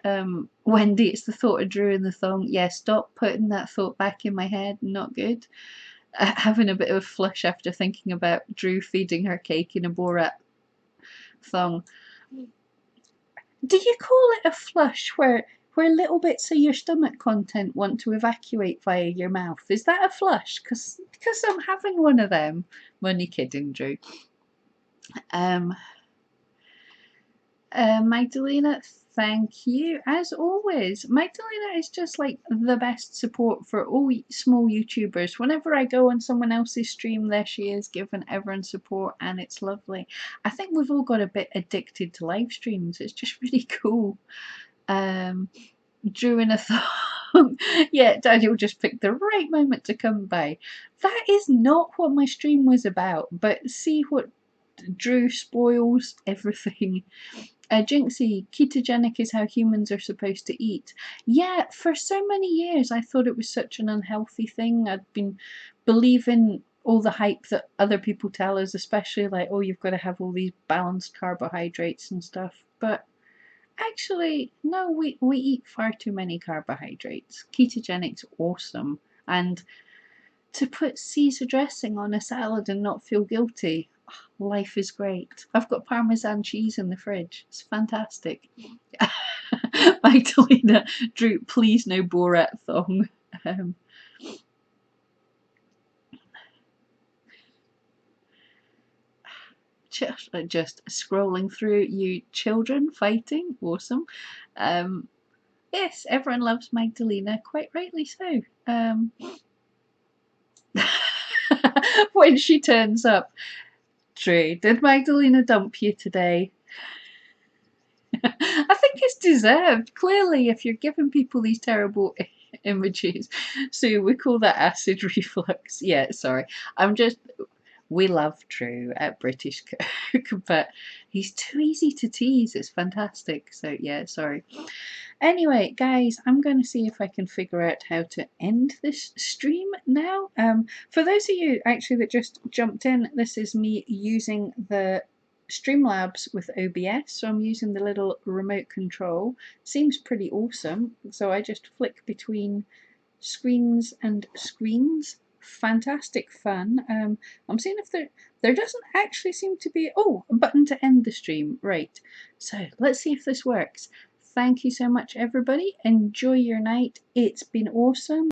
Wendy, it's the thought of Drew and the thong. Yeah, stop putting that thought back in my head. Not good. Having a bit of a flush after thinking about Drew feeding her cake in a Borat thong. Do you call it a flush where little bits of your stomach content want to evacuate via your mouth? Is that a flush? Because I'm having one of them. I'm only kidding, Drew. Magdalena, thank you. As always, Magdalena is just like the best support for all small YouTubers. Whenever I go on someone else's stream, there she is, giving everyone support, and it's lovely. I think we've all got a bit addicted to live streams. It's just really cool. Drew in a thong. Yeah, Daniel just picked the right moment to come by. That is not what my stream was about, but see what Drew spoils everything. Jinxie, ketogenic is how humans are supposed to eat. Yeah, for so many years I thought it was such an unhealthy thing. I'd been believing all the hype that other people tell us, especially like, oh, you've got to have all these balanced carbohydrates and stuff. But actually, no, we eat far too many carbohydrates. Ketogenic's awesome. And to put Caesar dressing on a salad and not feel guilty, life is great. I've got Parmesan cheese in the fridge. It's fantastic. Magdalena, Drew, please no Borat thong. Just scrolling through you children fighting. Awesome. Yes, everyone loves Magdalena, quite rightly so. When she turns up. True. Did Magdalena dump you today? I think it's deserved. Clearly, if you're giving people these terrible images, so we call that acid reflux. Yeah, sorry. We love Drew at British Cook, but he's too easy to tease. It's fantastic. So yeah, sorry. Anyway, guys, I'm going to see if I can figure out how to end this stream now. For those of you actually that just jumped in, this is me using the Streamlabs with OBS. So I'm using the little remote control. Seems pretty awesome. So I just flick between screens and screens. Fantastic fun. I'm seeing if there doesn't actually seem to be a button to end the stream. Right. So let's see if this works. Thank you so much, everybody. Enjoy your night. It's been awesome.